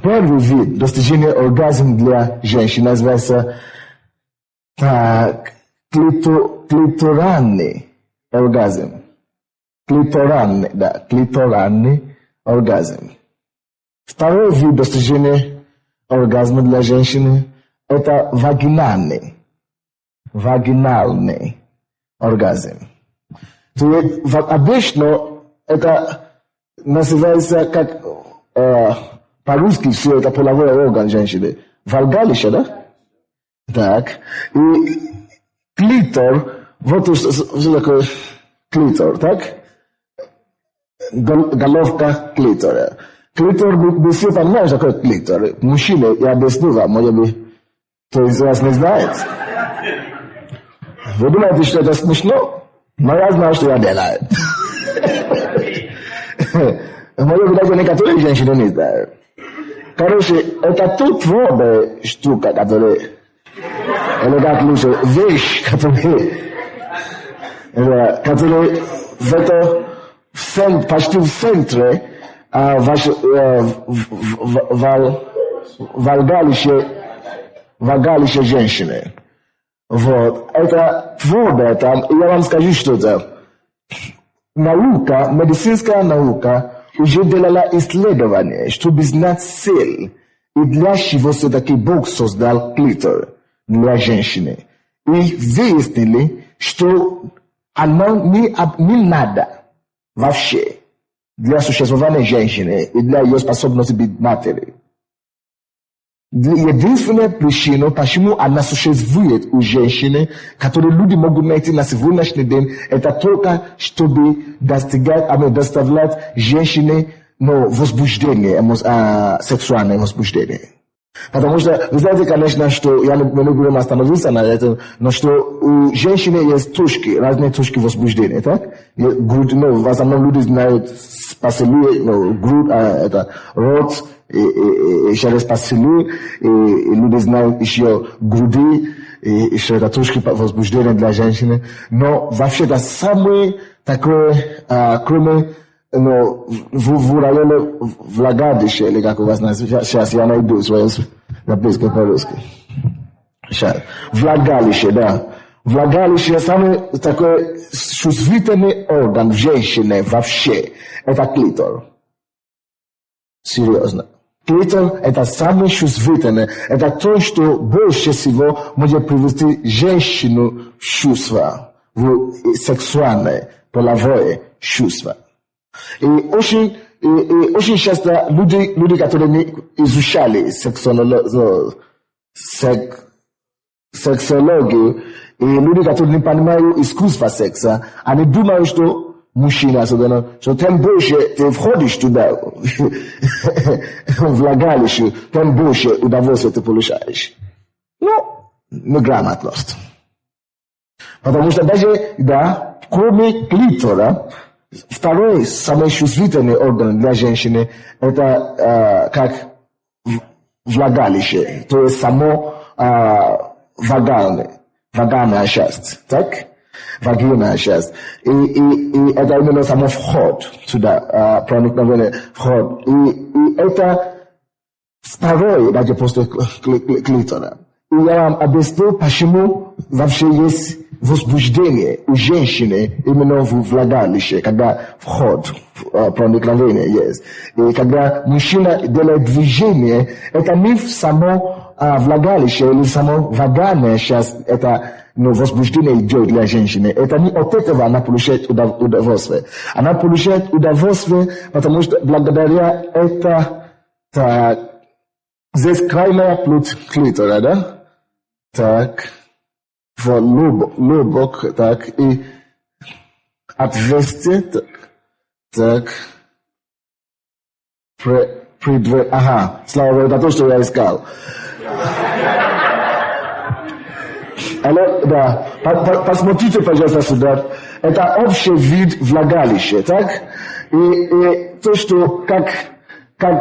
Первый вид достижения оргазма для женщин называется клиторальный оргазм. Клиторальный оргазм. Второй вид достижения оргазма для женщины – это вагинальный оргазм. То есть, обычно это называется как по-русски все это половой орган женщины. Влагалище, да? Так. И клитор, вот что такое клитор, так? Головка клитора. Клитор, вы все понимаете, что такое клитор? Мужчина, я объясню вам, может быть, кто из вас не знает. Вы думаете, что это смешно? Но я знаю, что я делаю. Может быть, даже некоторые женщины не знают. Короче, это тут твердая штука, которая, или как лучше, вещь, которая почти в центре влагалище женщины. Вот. Это твердое там, и я вам скажу, что это. Наука, медицинская наука уже делала исследование, чтобы знать цель и для чего все-таки Бог создал клитор для женщины. И выяснили, что оно не надо вообще для существования женщины и для ее способности быть матерью. Единственная причина, почему она существует у женщины, которую люди могут найти на сегодняшний день, это только чтобы доставлять женщине возбуждение, сексуальное возбуждение. Потому что, вы знаете, конечно, что, я не буду остановиться на этом, но что у женщины есть точки, разные точки возбуждения, так? Грудь, в основном люди знают поцелуй, грудь, это рот, и через поцелуй, и люди знают еще груди, и еще это точки возбуждения для женщины. Но вообще это самое такое, кроме в районе влагалища, или как у вас называется, сейчас я найду свое записку по-русски. Сейчас. Влагалище, да. Влагалище самый такой чувствительный орган в женщине вообще. Это клитор. Серьезно. Клитор это самый чувствительный. Это то, что больше всего может привести женщину в чувство, в сексуальное, половое чувство. И очень часто люди, которые не изучали сексологию, и люди, которые не понимают искусство секса, они думают, что мужчина особенно, что тем больше ты входишь туда, влагалище, тем больше удовольствия ты получаешь. Неграмотность. Потому что даже, да, кроме клитора, второй самый чувствительный орган для женщины это как влагалище, то есть само вагинальная часть, так? Вагинальная часть. И это именно само вход сюда, проникновение, вход. И это второй, даже после клитора. И я вам объясню, почему вообще есть возбуждение у женщины именно в влагалище, когда вход, проникновение есть. И когда мужчина делает движение, это не само влагалище или само вагинальная часть, это возбуждение идет для женщины. Это не от этого она получает удовольствие. Она получает удовольствие, потому что благодаря это, так, здесь крайняя плоть клитора, да? Так, в лобок, так, и отвести, так, ага, слава Богу, это то, что я искал. Да, посмотрите, пожалуйста, сюда. Это общий вид влагалища, так? И то, что как я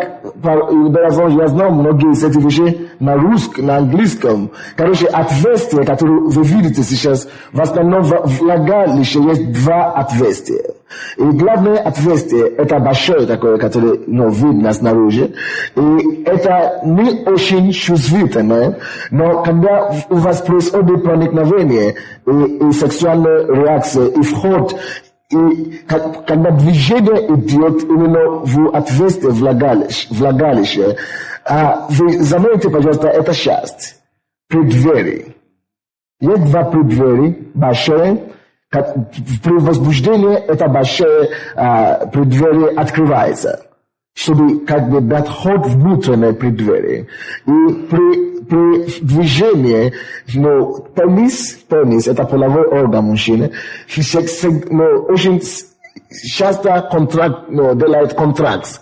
знал многие из этих вещей на русском, на английском. Короче, отверстие, которое вы видите сейчас, в основном в влагалище есть два отверстия. И главное отверстие, это большое такое, которое, видно снаружи. И это не очень чувствительное, но когда у вас происходит проникновение, и сексуальная реакция, и вход, и когда движение идет именно в отверстие влагалища, вы заметите, пожалуйста, это часть. Преддверие. Есть два преддверия, большое. При возбуждении это большое преддверие открывается, чтобы дать ход в внутреннее преддверие. И при движении, пенис, это половой орган мужчины, очень часто делает контракт,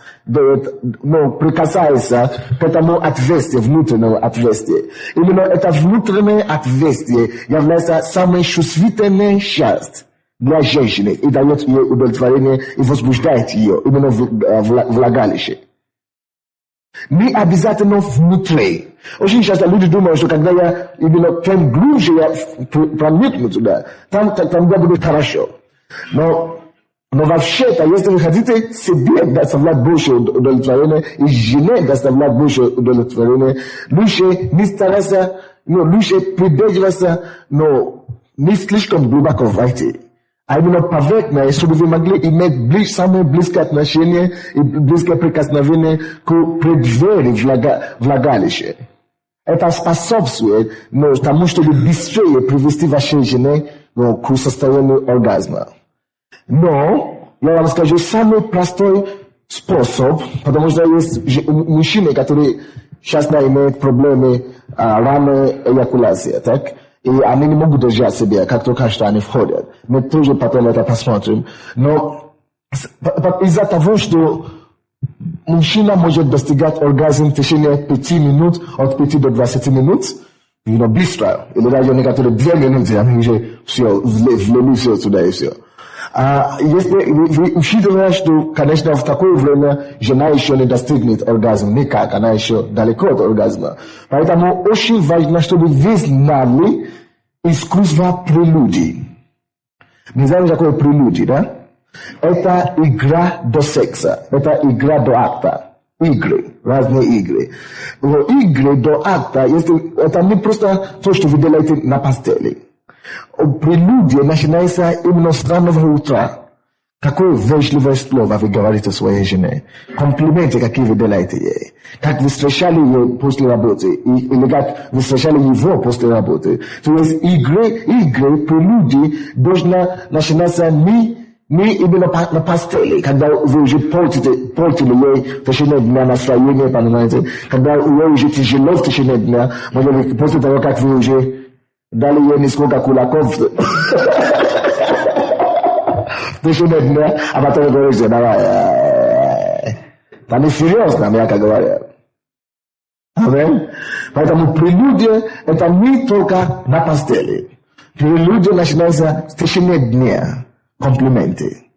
прикасается к этому отверстию, внутреннему отверстию. Именно это внутреннее отверстие является самой чувствительной частью для женщины и дает ей удовлетворение и возбуждает ее именно в влагалище. Не обязательно внутри. Очень часто люди думают, что когда я именно тем глубже я проникну туда, там я буду хорошо. Но вообще-то, если вы хотите себе доставлять больше удовлетворения и жене доставлять больше удовлетворения, лучше не стараться, лучше придерживаться, но не слишком глубоко войти. А именно поверхностно, чтобы вы могли иметь самые близкие отношения и близкое прикосновение к преддверию влагалища. Это способствует тому, чтобы быстрее привести вашей жене к состоянию оргазма. Но, я вам скажу, самый простой способ, потому что есть мужчины, которые часто имеют проблемы ранней эякуляции, так? И они не могут держать себя, как только что они входят. Мы тоже потом это посмотрим. Но из-за того, что мужчина может достигать оргазм в течение 5 минут, от 5 до 20 минут, быстро, или даже некоторые 2 минуты, они уже все, влили все туда и все. Если вы учитывая, что, конечно, в такое время жена еще не достигнет оргазма никак, она еще далеко от оргазма. Поэтому очень важно, чтобы вы знали искусство прелюдий. Мы знаем, что такое прелюдия, да? Это игра до секса, это игра до акта. Игры, разные игры. Игры до акта, это не просто то, что вы делаете на постели. Прелюдия начинается именно с раннего утра. Какое вежливое слово вы говорите своей жене? Комплименты, какие вы делаете ей? Как вы встречали ее после работы? Или как вы встречали его после работы? То есть игры, прелюдии должна начинаться не именно на постели, когда вы уже портили ей в течение дня настроение, понимаете? Когда ей уже тяжело в течение дня, может быть, после того, как вы уже дали ей несколько кулаков в течение дня, а потом вы говорите, давай, это не серьезно, мягко говоря. Аминь. Поэтому прелюдия это не только на постели. Прелюдия начинается в течение дня. Комплименты.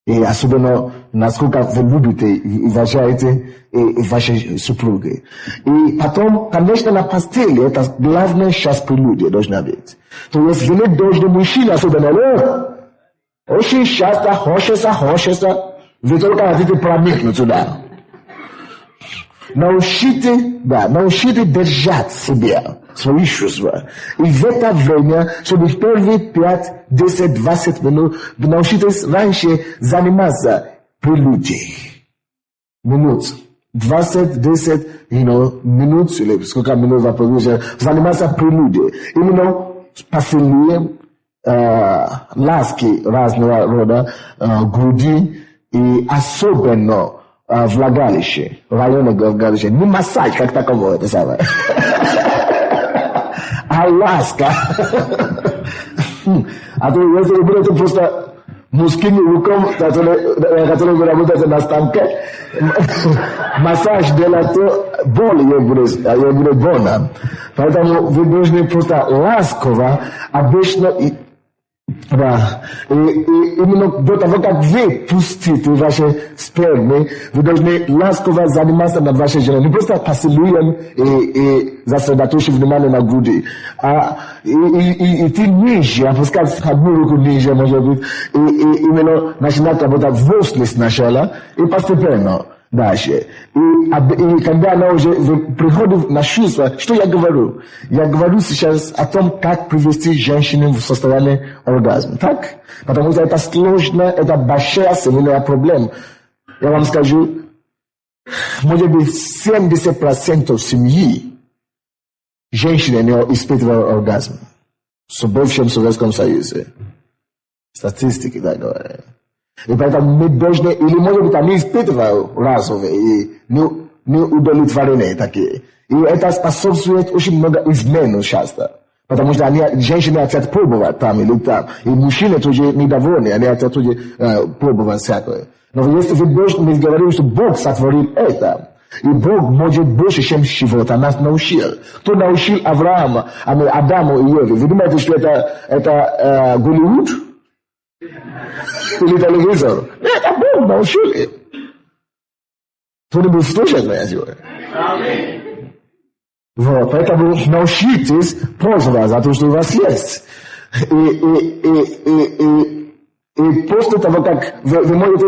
И особенно, насколько вы любите и уважаете ваши супруги. И потом, конечно, на постели, это главная часть прелюдии должна быть. То есть, вы не должны мужчина, особенно, очень часто хочется, вы только хотите проникнуть туда. Научите держать себя, свои чувства. И в это время, чтобы в первые 5, 10, 20 минут, вы научитесь раньше заниматься прелюдией. Минут. 20, 10, минут, или сколько минут вы продолжите, заниматься прелюдией. Именно поцелуем, ласки разного рода, груди и особенно влагалище, районы влагалища. Не массаж, как таковой, это самое. А ласка. А то если вы будете просто мужскими руками, которые вы работаете на станке, массаж делать, то боль ей будет больно. Поэтому вы должны просто ласково, обычно, да. И именно до того, как вы пустите ваши спермы, вы должны ласково заниматься над вашей женой. Не просто поцелуем и сосредоточить внимание на груди. Идти ниже, опускать одну руку ниже, может быть, и именно начинать работать возле сначала и постепенно дальше. И когда она уже приходит на чувство, что я говорю? Я говорю сейчас о том, как привести женщину в состояние оргазма. Так? Потому что это сложно, это большая семейная проблема. Я вам скажу, может быть, 70% семьи женщины не испытывают оргазм. В бывшем Советском Союзе. Статистики так говорят. И поэтому мы должны, или может быть, они испытывают разовые и неудовлетворенные такие. И это способствует очень много измен часто. Потому что женщины хотят пробовать там или там. И мужчины тоже недовольны, они хотят тоже пробовать всякое. Но если мы говорим, что Бог сотворил это, и Бог может больше, чем чего-то нас научил. Кто научил Авраама, Адаму и Еве? Вы думаете, что это Голливуд? Или телевизор? Это Бог научил им. Кто-нибудь слушает меня сегодня? Вот, поэтому научитесь пользоваться за то, что у вас есть. И после того, как вы можете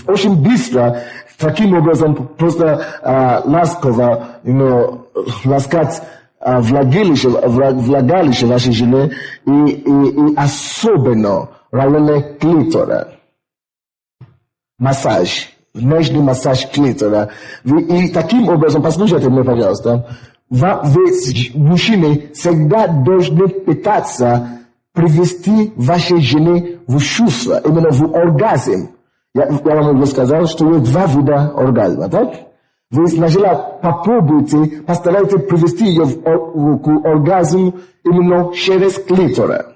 очень быстро, таким образом, просто ласково, ласкать влагалище вашей жены и особенно районы клитора. Массаж. Нежный массаж клитора. И таким образом, послушайте меня, пожалуйста, вы, мужчины, всегда должны пытаться привести вашей жены в чувство, именно в оргазм. Я вам уже сказал, что есть 2 вида оргазма, так? Вы сначала попробуйте, постарайтесь привести ее к оргазму именно через клитора.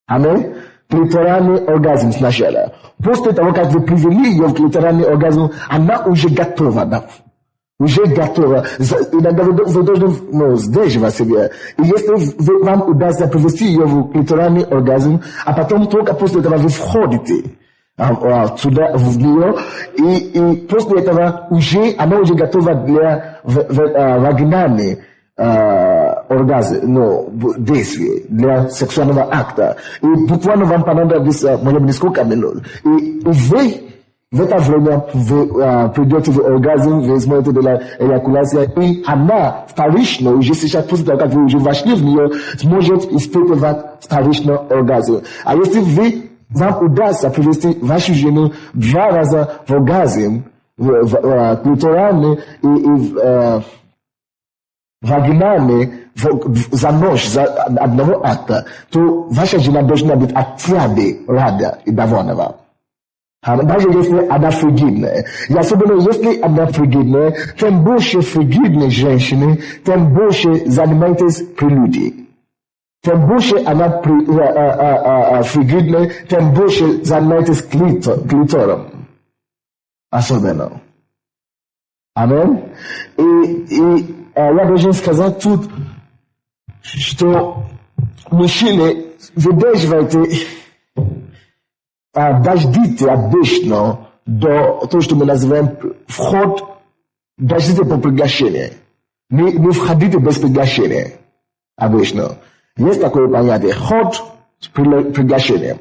Аминь? клиторальный оргазм сначала. После того, как вы привели ее в клиторальный оргазм, она уже готова, да. Уже готова. Иногда вы должны сдерживать себя. И если вам удастся привести ее в клиторальный оргазм, а потом только после этого вы входите туда, в нее, и после этого она уже готова для вагинальной действия, для сексуального акта. И буквально вам понадобится, может быть, несколько минут. И вы в это время вы придете в оргазм, вы смотрите для эякуляции, и она вторично, уже сейчас, после того, как вы уже вошли в нее, сможет испытывать вторичный оргазм. А если вам удастся привести вашу жену 2 раза в оргазм, клиторальный и вагинальный, за ночь, за одного акта, то ваша жена должна быть отчаянно рада и довольна. Даже если она фригидная. И особенно если она фригидная, тем больше фригидной женщины, тем больше занимайтесь прелюдией. Тем больше она фригидная, тем больше занимайтесь клитором. Особенно. Амин. И я должен сказать тут, что мужчины, выдерживайте, дождите обычно до того, что мы называем вход, дождите по приглашению. Не входите без приглашения. Обычно. Есть такое понятие. Ход с приглашением.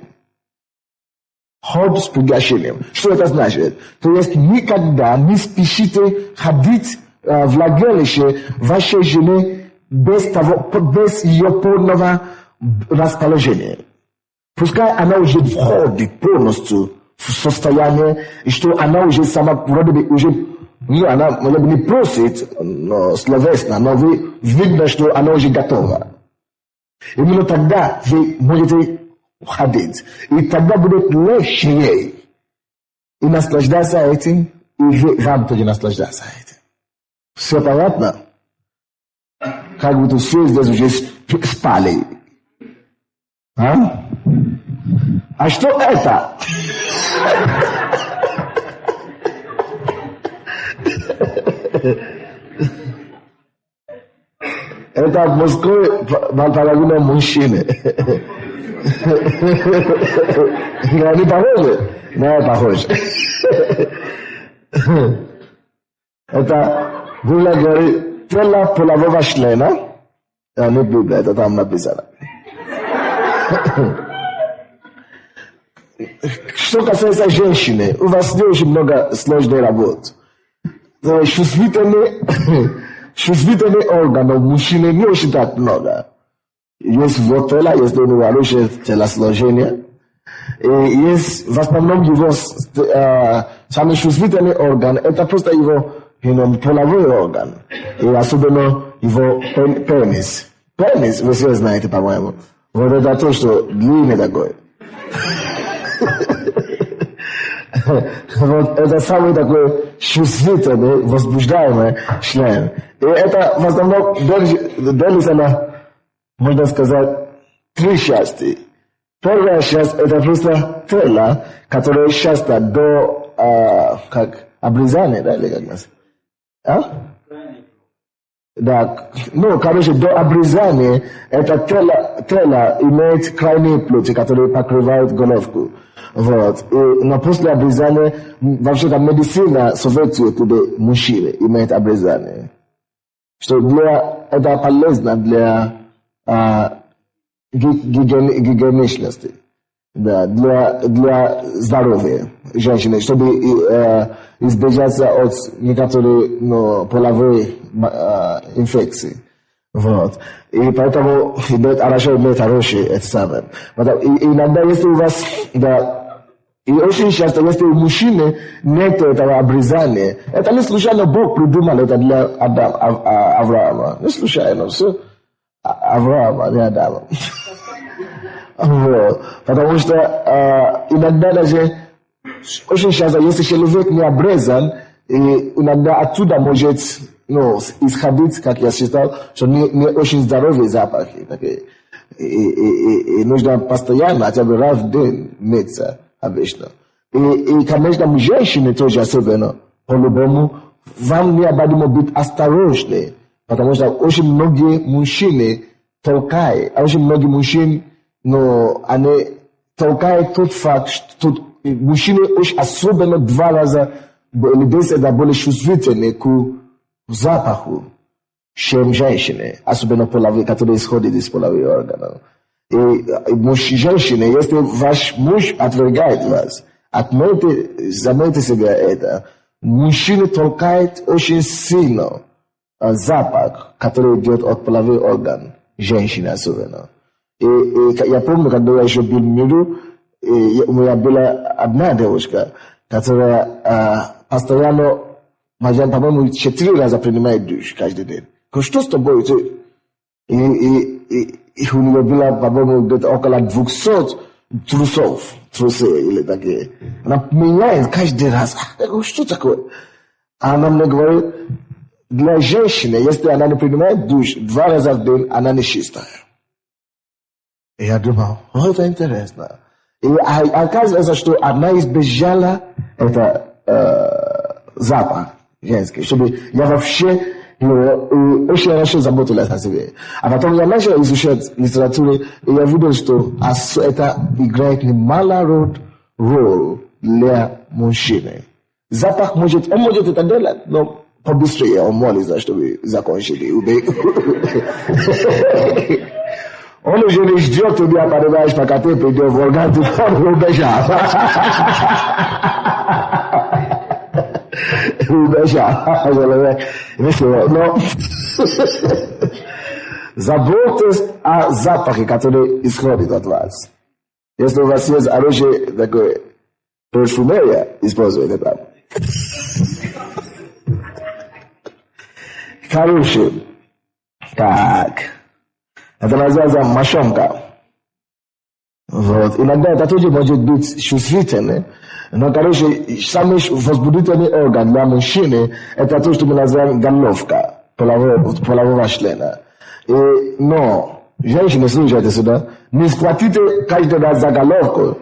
Ход с приглашением. Что это значит? То есть никогда не спешите ходить в влагалище вашей жены без ее полного расположения. Пускай она уже входит полностью в состояние, и что она уже сама вроде бы уже, она может быть, не просит словесно, но вы видно, что она уже готова. Именно тогда вы можете ходить. И тогда будет легче ей и наслаждаться этим, и вам тоже наслаждаться этим. Все понятно? Как будто все здесь уже спали. А что это? Это мужской половина мужчины. Не похоже? Не похоже. Это Библия говорит, тело полового члена. Не Библия, это там написано. Что касается женщины, у вас не очень много сложной работы. Чувствительный орган у мужчины не очень так много. Есть вот тело, есть у него хорошее телосложение. И есть в основном его самый чувствительный орган, это просто его половой орган. И особенно его пенис. Пенис, вы все знаете, по-моему. Вот это то, что длинный такой. Вот это самый такой чувствительный, возбуждаемый член. И это в основном делится на, можно сказать, 3 части. Первая часть это просто тело, которое часто до обрезания, да, или как нас? Да, короче, до обрезания это тело имеет крайние плоти, которые покрывают головку. Вот. Но после обрезания, вообще-то медицина советует мужчины иметь обрезание. Что это полезно для гигиеничности. Да, для здоровья женщины, чтобы избежаться от некоторых половых инфекций. Вот. И поэтому хорошо иметь хорошие это самое. Иногда, если у вас, и очень часто, если у мужчины нет этого обрезания, это не случайно Бог придумал это для Авраама. Не случайно, все Авраама, не Адама. Вот. Потому что иногда даже очень часто, если человек не обрезан, и иногда оттуда может исходить, как я считал, что не очень здоровые запахи. Такие. И нужно постоянно, хотя бы раз в день мыться обычно. И, конечно, женщины тоже особенно, по-любому, вам необходимо быть осторожны, потому что очень многие мужчины толкают, очень многие мужчины, но они толкают тот факт, что мужчины очень особенно 2 раза или 10 раз более чувствительны к запаху, чем женщины, особенно половые, которые исходят из половых органов. И женщины, если ваш муж отвергает вас, заметьте себе это, мужчины толкают очень сильно запах, который идет от половых органов, женщины особенно. И я помню, когда я еще был в миру, у меня была одна девушка, которая постоянно, по-моему, 4 раза принимает душ каждый день. Говорю, что с тобой? И у нее было, по-моему, где-то около 200 трусы или такие. Она меняет каждый раз. Я говорю, что такое? А она мне говорит, для женщины, если она не принимает душ 2 раза в день, она не чистая. И я думал, это интересно. И оказывается, что одна из безжала это запах женский, чтобы я вообще очень хорошо заботилась о себе. А потом я начал изучать литературу, и я видел, что это играет немало роль для мужчины. Запах он может это делать, но побыстрее он молится, чтобы закончили. Он уже не ждет тебя, понимаешь, пока ты придешь в орган, он убежал. Но заботьтесь о запахе, который исходит от вас. Если у вас есть оружие такое, парфюмерия, используйте там. Хорошо. Так. Это называется мошонка. Вот. Иногда это тоже может быть чувствительно. Но, самый возбудительный орган для мужчины – это то, что мы называем головка полового члена. Но, женщины, слушайте сюда, не схватите каждый раз за головку.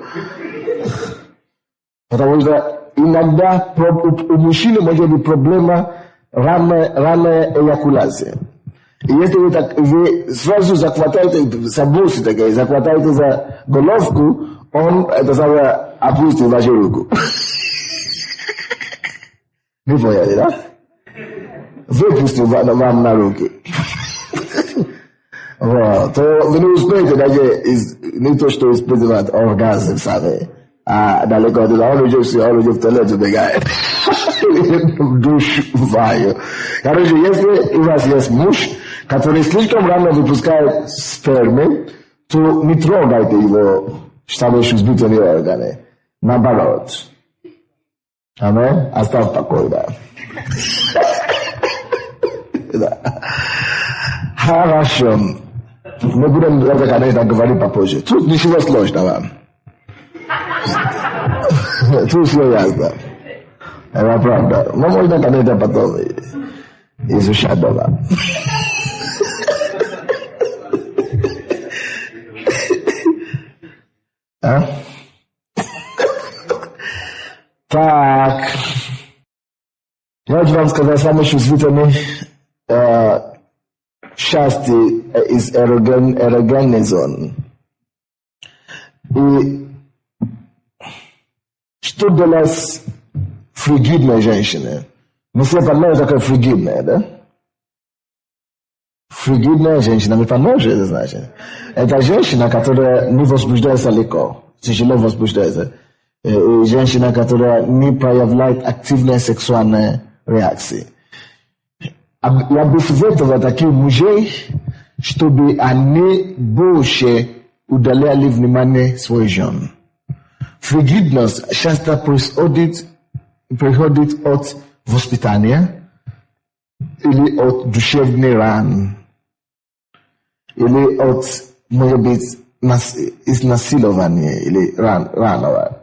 Потому что иногда у мужчины может быть проблема ранная эякуляция. И если вы сразу захватаете, захватаете за головку, он это самое опустит вашу руку. Вы поняли, да? Выпустил вам на руки. Вот. То вы не успеете даже не то, что испытывать оргазм сами, а далеко от этого, он уже в туалет убегает. Душ в ванну. Короче, если у вас есть муж, который слишком рано выпускает сперму, то не трогайте его, чтобы чувствительные органы. Наоборот. Амин? Оставь спокойно. Хорошо. Мы будем это говорить попозже. Тут ничего сложного. Тут все ясно. Это правда. Но можно, конечно, потом изучать дома. А? Так. Я хочу вам сказать, самый чувствительный части из эрогенной зоны. И что делать фригидной женщине? Мы все понимаем, что такое фригидная, да? Фригидная женщина, мы понимаем, что это значит? Это женщина, которая не возбуждается легко, тяжело возбуждается. И женщина, которая не проявляет активные сексуальные реакции. Я бы советовал таких мужей, чтобы они больше уделяли внимание своим женам. Фригидность часто приходит от воспитания или от душевных ран, или от, может быть, изнасилования или ранного,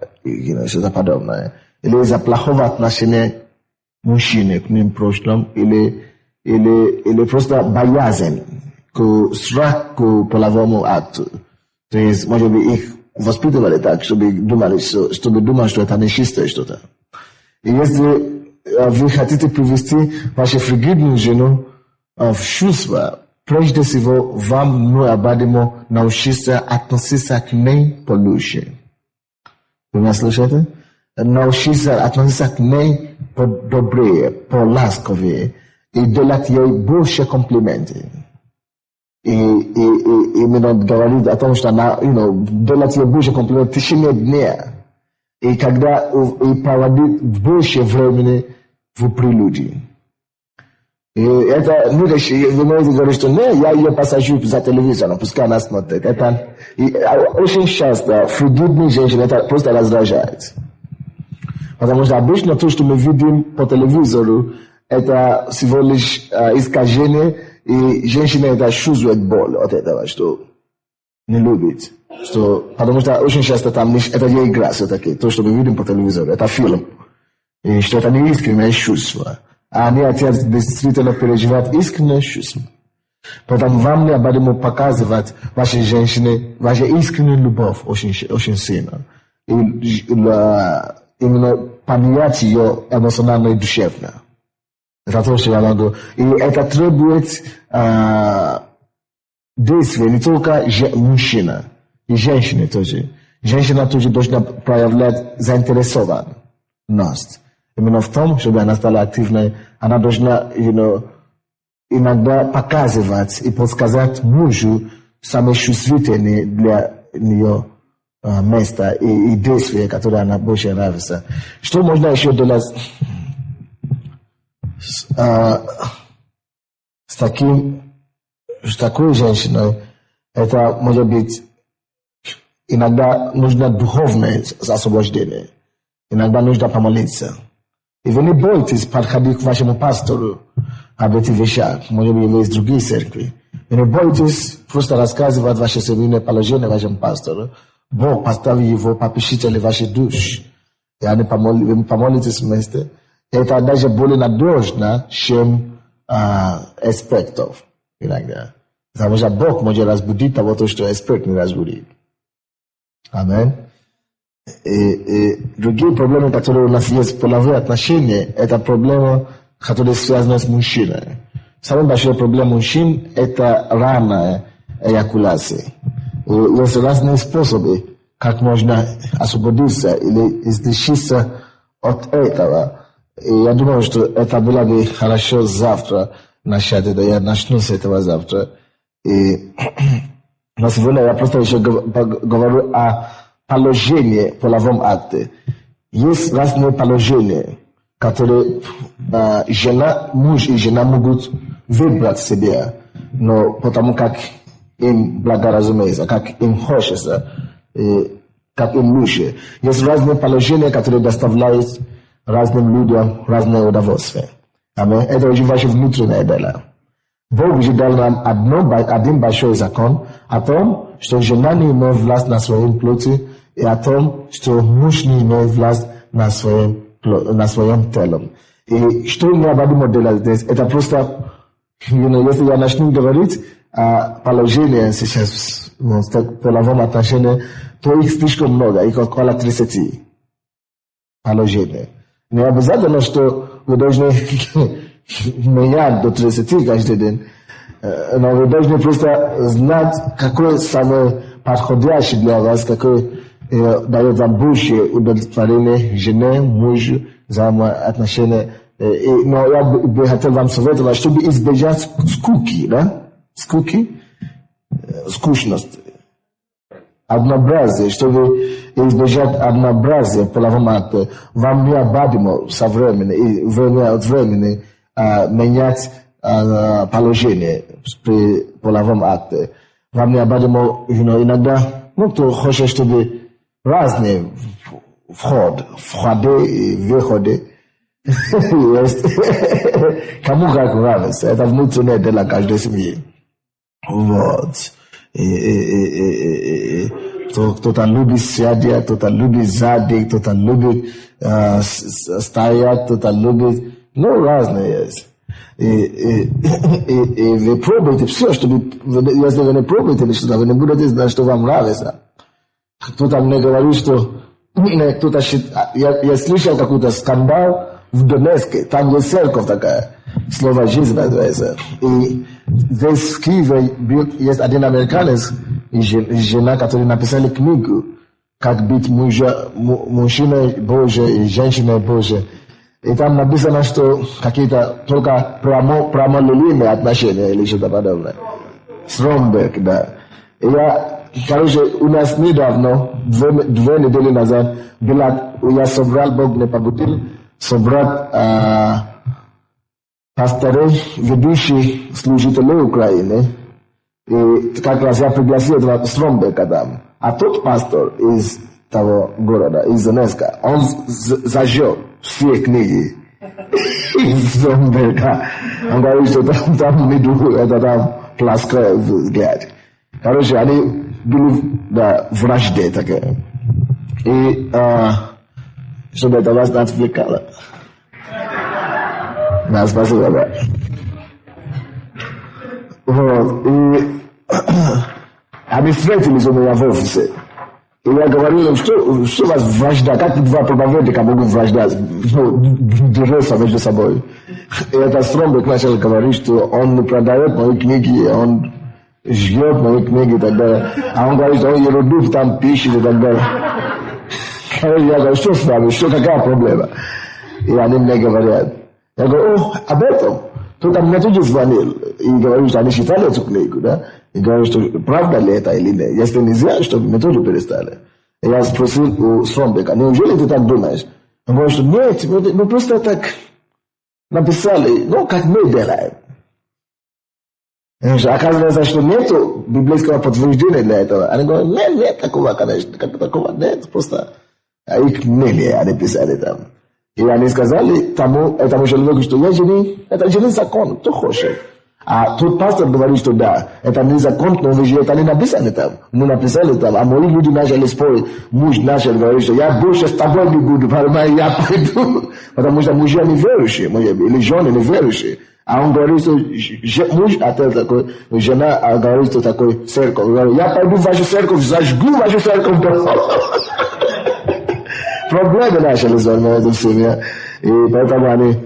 что-то подобное, или из-за плохого отношения мужчины к ним в прошлом, или просто боязнь к страх половому акту. То есть, может быть, их воспитывали так, чтобы думали, что это нечистое что-то. И если вы хотите привести вашу фригидную жену в чувство, прежде всего, вам необходимо научиться относиться к ней получше. Вы меня слышите? Научиться относиться к ней по-добрее, по-ласковее и делать ей больше комплименты. И именно говорит о том, что она, делать ей больше комплименты в течение дня. И когда и проводить больше времени в прелюдии. И это, вы можете говорить, что я ее посажу за телевизором, пускай она смотрит. Это очень часто фригидные женщины это просто раздражает. Потому что обычно то, что мы видим по телевизору, это всего лишь искажение, и женщина это чувствует боль от этого, что не любит. Потому что очень часто там это не игра все-таки, то, что мы видим по телевизору, это фильм. И что это не искреннее чувство. А они хотят действительно переживать искреннее чувство. Поэтому вам необходимо показывать вашей женщине вашу искреннюю любовь очень сильно. И именно понять ее эмоционально и душевно. Это то, что я могу. И это требует действия не только мужчина, и женщины тоже. Женщина тоже должна проявлять заинтересованность. Именно в том, чтобы она стала активной, она должна, иногда показывать и подсказать мужу самые чувствительные для нее места и действия, которые она больше нравится. Что можно еще делать с такой женщиной? Это может быть иногда нужно духовное освобождение, иногда нужно помолиться. И вы не бойтесь подходить к вашему пастору об этих вещах, может быть, есть другие церкви. Вы не бойтесь просто рассказывать ваше семейное положение вашему пастору. Бог поставил его попечителем вашей души. И вы помолитесь вместе. Это даже более надежно, чем экспертов. Иногда. Потому что Бог может разбудить того, что эксперт не разбудит. Аминь. И другие проблемы, которые у нас есть в половые отношения, это проблемы, которые связаны с мужчиной. Самая большая проблема мужчин – это ранняя эякуляция. И есть разные способы, как можно освободиться или излечиться от этого. И я думаю, что это было бы хорошо завтра начать это. Я начну с этого завтра. Но сегодня я просто еще говорю о положении в половом акте. Есть разные положения, которые муж и жена могут выбрать себе, но потому как им благоразумеется, как им хочется, как им лучше. Есть разные положения, которые доставляют разным людям разное удовольствие. Аминь. Это очень ваше внутреннее дело. Бог уже дал нам один большой закон о том, что жена не имеет власть на своем плоти, и о том, что муж не имеет власть на своем теле. И что необходимо делать здесь? Это просто, если я начну говорить о положении сейчас в половом отношении, то их слишком много, их около 30 положений. Не обязательно, что вы должны менять до 30 каждый день, но вы должны просто знать, какой самый подходящий для вас, какой дает вам больше удовлетворение жене, мужу, взаимоотношения. Но я бы хотел вам советовать, чтобы избежать скуки, да? Скучности. Однообразие, чтобы избежать однообразия в половом акте, вам необходимо со временем и время от времени менять положение при половом акте. Вам необходимо иногда, кто хочет, чтобы разные входы и выходы есть. Кому как нравится. Это внутреннее дело каждой семьи. Вот. Кто-то любит сидеть, кто-то любит сзади, кто-то любит стоять, кто-то любит... разные есть. И вы пробуете все, чтобы, если вы не пробуете что-то, вы не будете знать, что вам нравится. Кто-то мне говорит, что кто-то я слышал какой-то скандал в Донецке, там есть церковь такая, слово «жизнь» называется. И здесь в Киеве есть один американец и жена, которые написали книгу «Как быть мужчиной Божией и женщиной Божией». И там написано, что какие-то только прямолинейные отношения или что-то подобное. Стромберг, да. И у нас недавно, 2 недели назад, я собрал, Бог мне побудил, собрать пасторов, ведущих служителей Украины. И как раз я пригласил этого Стромберга там. А тот пастор из того города, из Донецка, он зажег все книги из Стромберга. Он говорит, что там внизу, это там плоское взгляд. Короче, они были, да, вражде такие. И чтобы это вас не отвлекало. Да, спасибо, да. Вот, и они встретились у меня в офисе. И я говорил им, что у вас вражда, как два проповедника могут враждать, держаться между собой. И этот Стромберг начал говорить, что он не продает мои книги, он ждет мои книги и так далее. А он говорит, что он ерунду там пишет и так далее. Я говорю, что с вами, какая проблема? И они мне говорят. Я говорю, об этом. Кто-то мне тоже звонил и говорил, что они читали эту книгу, да? И говорил, что правда ли это или нет. Если нельзя, чтобы мне тоже перестали. И я спросил у Стромберга, неужели ты так думаешь? Он говорит, что нет, мы просто так написали, как мы делаем. Оказывается, что нету библейского подтверждения для этого. Они говорят, нет такого, конечно, такого нет, просто их мнение они писали там. И они сказали этому человеку, что это же не закон, кто хочет. А тот пастор говорит, что да, это не закон, но это не написано там. Мы написали там, а мои люди начали спорить. Муж начал говорить, что я больше с тобой не буду, я пойду. Потому что мужья не верующие, или жены не верующие. А он говорит, что муж отец такой, жена говорит, что такой церковь. Говорит, я пойду в вашу церковь, зажгу вашу церковь. Проблемы начались в этой семье. И поэтому они...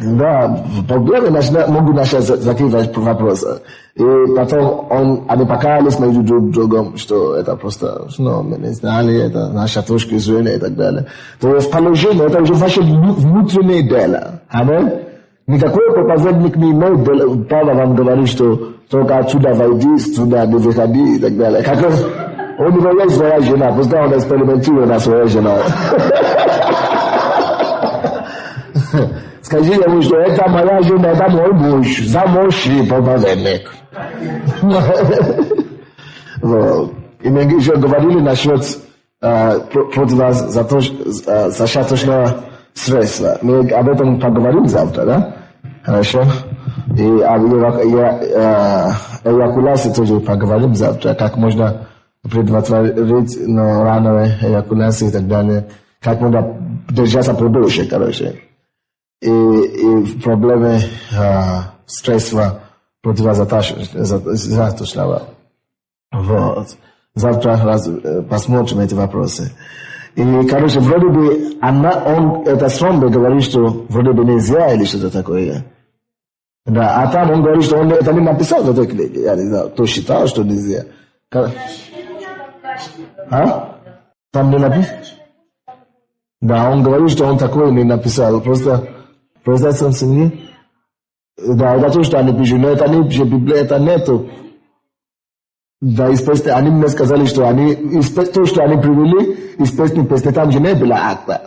Да, проблемы могут начать закрывать вопросы. И потом они покаялись между друг другом, что это просто, мы не знали, это наша точка зрения и так далее. То есть положение, это уже ваше внутреннее дело. Аминь. Никакой проповедник не имеет права вам говорить, что только отсюда войди, сюда не выходи и так далее. Как у него есть своя жена, пускай он экспериментирует на своей жене. Скажи ему, что это моя жена, это мой муж, замужний проповедник. И мы еще говорили насчет противозачаточного средства. Мы об этом поговорим завтра, да? Хорошо? И об эякуляции тоже поговорим завтра, как можно предотвратить рановой эякуляции и так далее, как можно держаться подольше, короче. И проблемы средства противозачаточного. Вот. Завтра посмотрим эти вопросы. И, короче, вроде бы это Стромберг говорит, что вроде бы нельзя или что-то такое. Да, а там он говорит, что он это не написал в этой книге. Я не знаю, кто считал, что нельзя. Там не написано? Да, он говорит, что он такое не написал. Просто семьи. Да, это то, что они пишут. Но это не Библия, это нету. Да, они мне сказали, что то, что они привели, из песни, там же не было акта.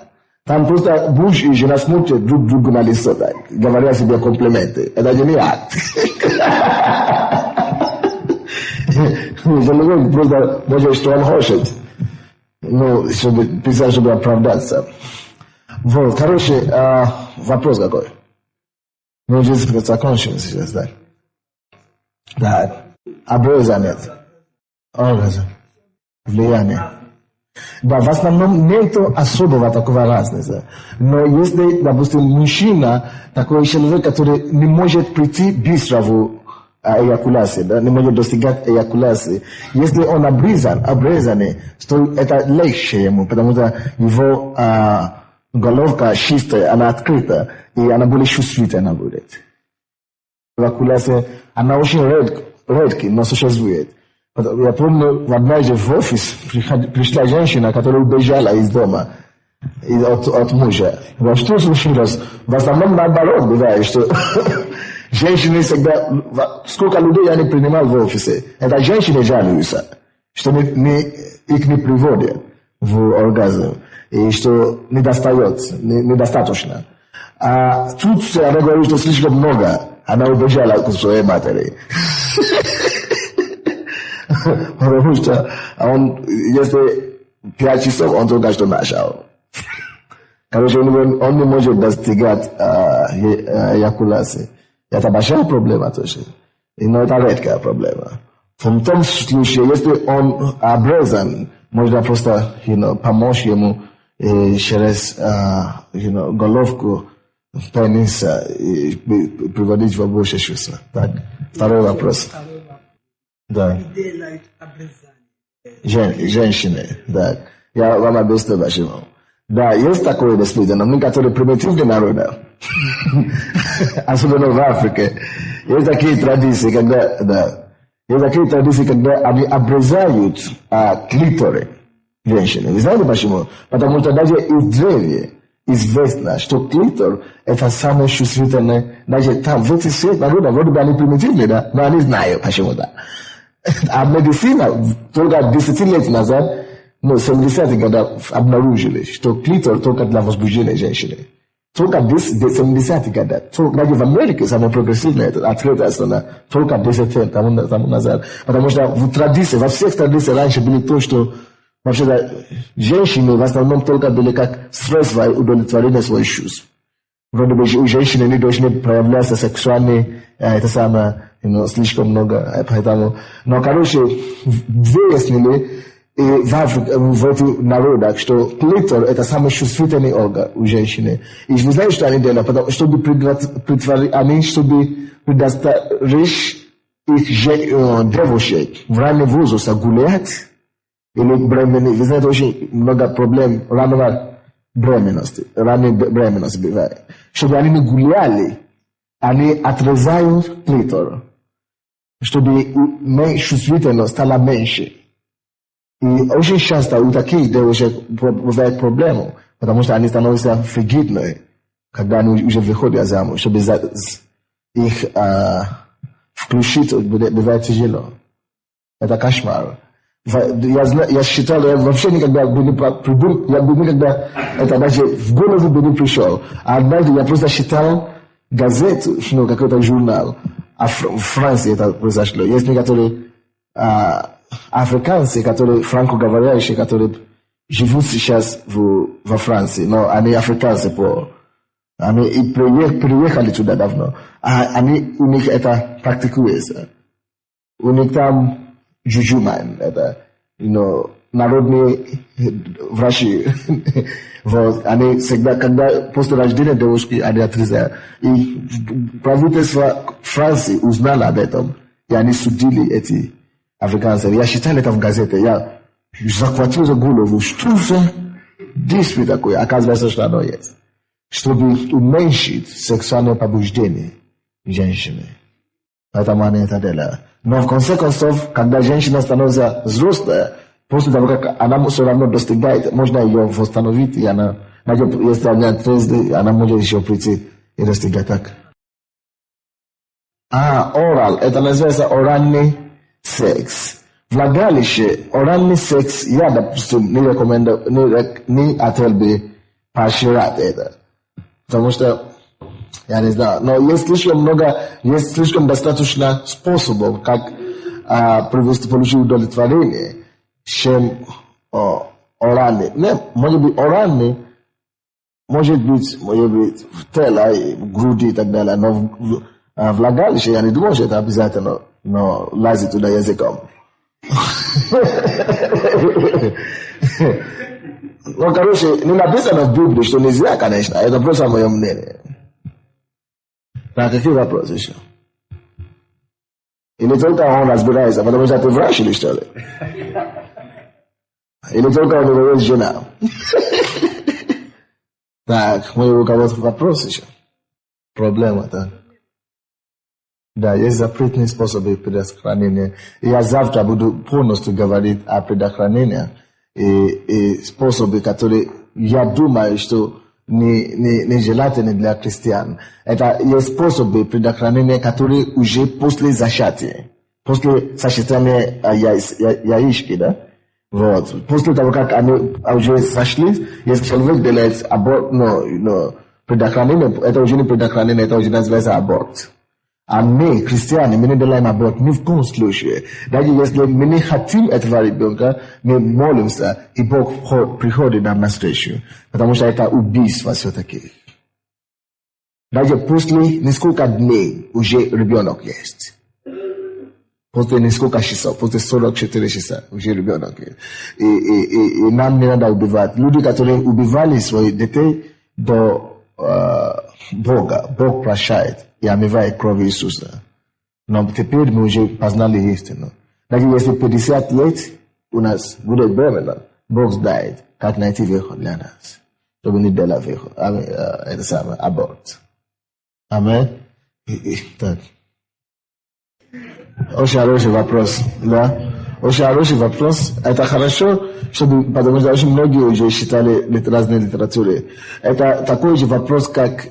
Там просто муж и жена смотрят друг другу на лицо, так, говоря себе комплименты. Это же не акт. Человек просто может, что он хочет. Чтобы писать, чтобы оправдаться. Вот, короче, вопрос какой? Мы уже закончили сейчас, да? Да. Обреза нет. Образа. Влияние. Да, в основном нету особого такого разницы. Но если, допустим, мужчина, такой человек, который не может прийти быстро в эякуляции, да, не может достигать эякуляции, если он обрезанный, то это легче ему, потому что его головка чистая, она открыта, и она более чувствительна будет. Эякуляция, она очень редкая, но существует. Я помню, однажды в офис пришла женщина, которая убежала из дома, от мужа. Что случилось? В основном наоборот бывает, что женщины всегда... Сколько людей я не принимал в офисе, это женщины жалуются, что их не приводят в оргазм, и что недостаточно. А тут она говорит, что слишком много. Она убежала к своей матери. Потому что он, если 5 часов, он только что начал. Короче, он не может достигать эякуляции. Это большая проблема тоже. Но это редкая проблема. В том случае, если он обрезан, можно просто помочь ему через головку пениса и приводить в больше чувства. Так, второй вопрос. Да. Женщины, да. Я вам объясню почему. Да, есть такое действительно. Мы, которые примитивные народы, особенно в Африке, есть такие традиции, когда они обрезают клиторы женщины. Вы знаете почему? Потому что даже из древней известно, что клитор это самое чувствительное. Даже там, в этих всех народах, вроде бы они примитивные, да, но они знают почему-то. А медицина только 10 лет назад, 70-х годов обнаружили, что клитор только для возбуждения женщины. Только 70-х годов. Даже в Америке самое прогрессивное открытая страна, только 10 лет тому назад. Потому что в традиции, во всех традициях раньше были то, что вообще-то женщины в основном только были как средство удовлетворения своих чувств. Вроде бы у женщины не должны проявляться сексуальные, это самое, слишком много, поэтому... Но, короче, выяснили в этих народах, что клитор это самый чувствительный орган у женщины. И вы знаете, что они делают? Потому, чтобы предотвратить их девушек в раннем возрасте гулять, или вы знаете, очень много проблем ранней беременности бывает. Чтобы они не гуляли, они отрезают клитор, чтобы чувствительность стала меньше. И очень часто у таких девушек бывает проблема, потому что они становятся фригидными, когда они уже выходят замуж, чтобы их включить бывает тяжело. Это кошмар. Я считал, я вообще никогда это даже в голову бы не пришел. А однажды я просто читал газету, какой-то журнал, а в Франции это произошло. Есть некоторые африканцы, которые франкоговорящие, которые живут сейчас во Франции, но они африканцы они и приехали туда давно. А у них это практикуется. У них там джуджуман, это, народные врачи. Вот, они всегда, когда после рождения девушки, они отрезают. И правительство Франции узнало об этом, и они судили эти африканцев. Я читал это в газете, я захватил за голову, что за действие такое, оказывается, что оно есть. Чтобы уменьшить сексуальное побуждение женщины. Поэтому они это делают. Но в конце концов, когда женщина становится взрослая, после того, как она все равно достигает, можно ее восстановить, и она, если она трезвая, она может еще прийти и достигать так. Орал, это называется оральный секс. Влагалище, оральный секс, я, допустим, не рекомендую, не хотел бы поощрять это. Потому что, я не знаю, но есть слишком достаточно способов, как получить удовлетворение, чем оральный. Может быть, оральный, может быть, в тело, в груди и так далее, но влагалище, я не думаю, что это обязательно, но лазить туда языком. Ну, короче, не написано в Библии, что нельзя, конечно, это просто мое мнение. Так, какие вопросы еще? Или только он разбирается, потому что ты врач или что ли? Или только у него есть жена? Так, у кого-то вопрос еще? Проблема, так? Да, есть запретные способы предохранения. И я завтра буду полностью говорить о предохранении и способы, которые я думаю, что не желательны для христиан. Это есть способы предохранения, которые уже после зачатия, после сочетания яички, да? Вот. После того, как они уже сошлись, если человек делает аборт, предохранение, это уже не предохранение, это уже называется аборт. А мы, христиане, мы не делаем аборт ни в коем случае. Даже если мы не хотим этого ребенка, мы молимся, и Бог приходит нам навстречу. Потому что это убийство все-таки. Даже после несколько дней уже ребенок есть. После несколько часов, после 44 часа уже ребенок есть. И нам не надо убивать. Люди, которые убивали своих детей до Бога, Бог прощает и омывает кровью Иисуса. Но теперь мы уже познали истину. Даже если 50 лет у нас будет беременна, Бог знает, как найти выход для нас, чтобы не делать выход, это самое, аборт. Аминь. Так. Очень хороший вопрос, да? Очень хороший вопрос. Это хорошо, потому что очень многие уже читали разные литературы. Это такой же вопрос, как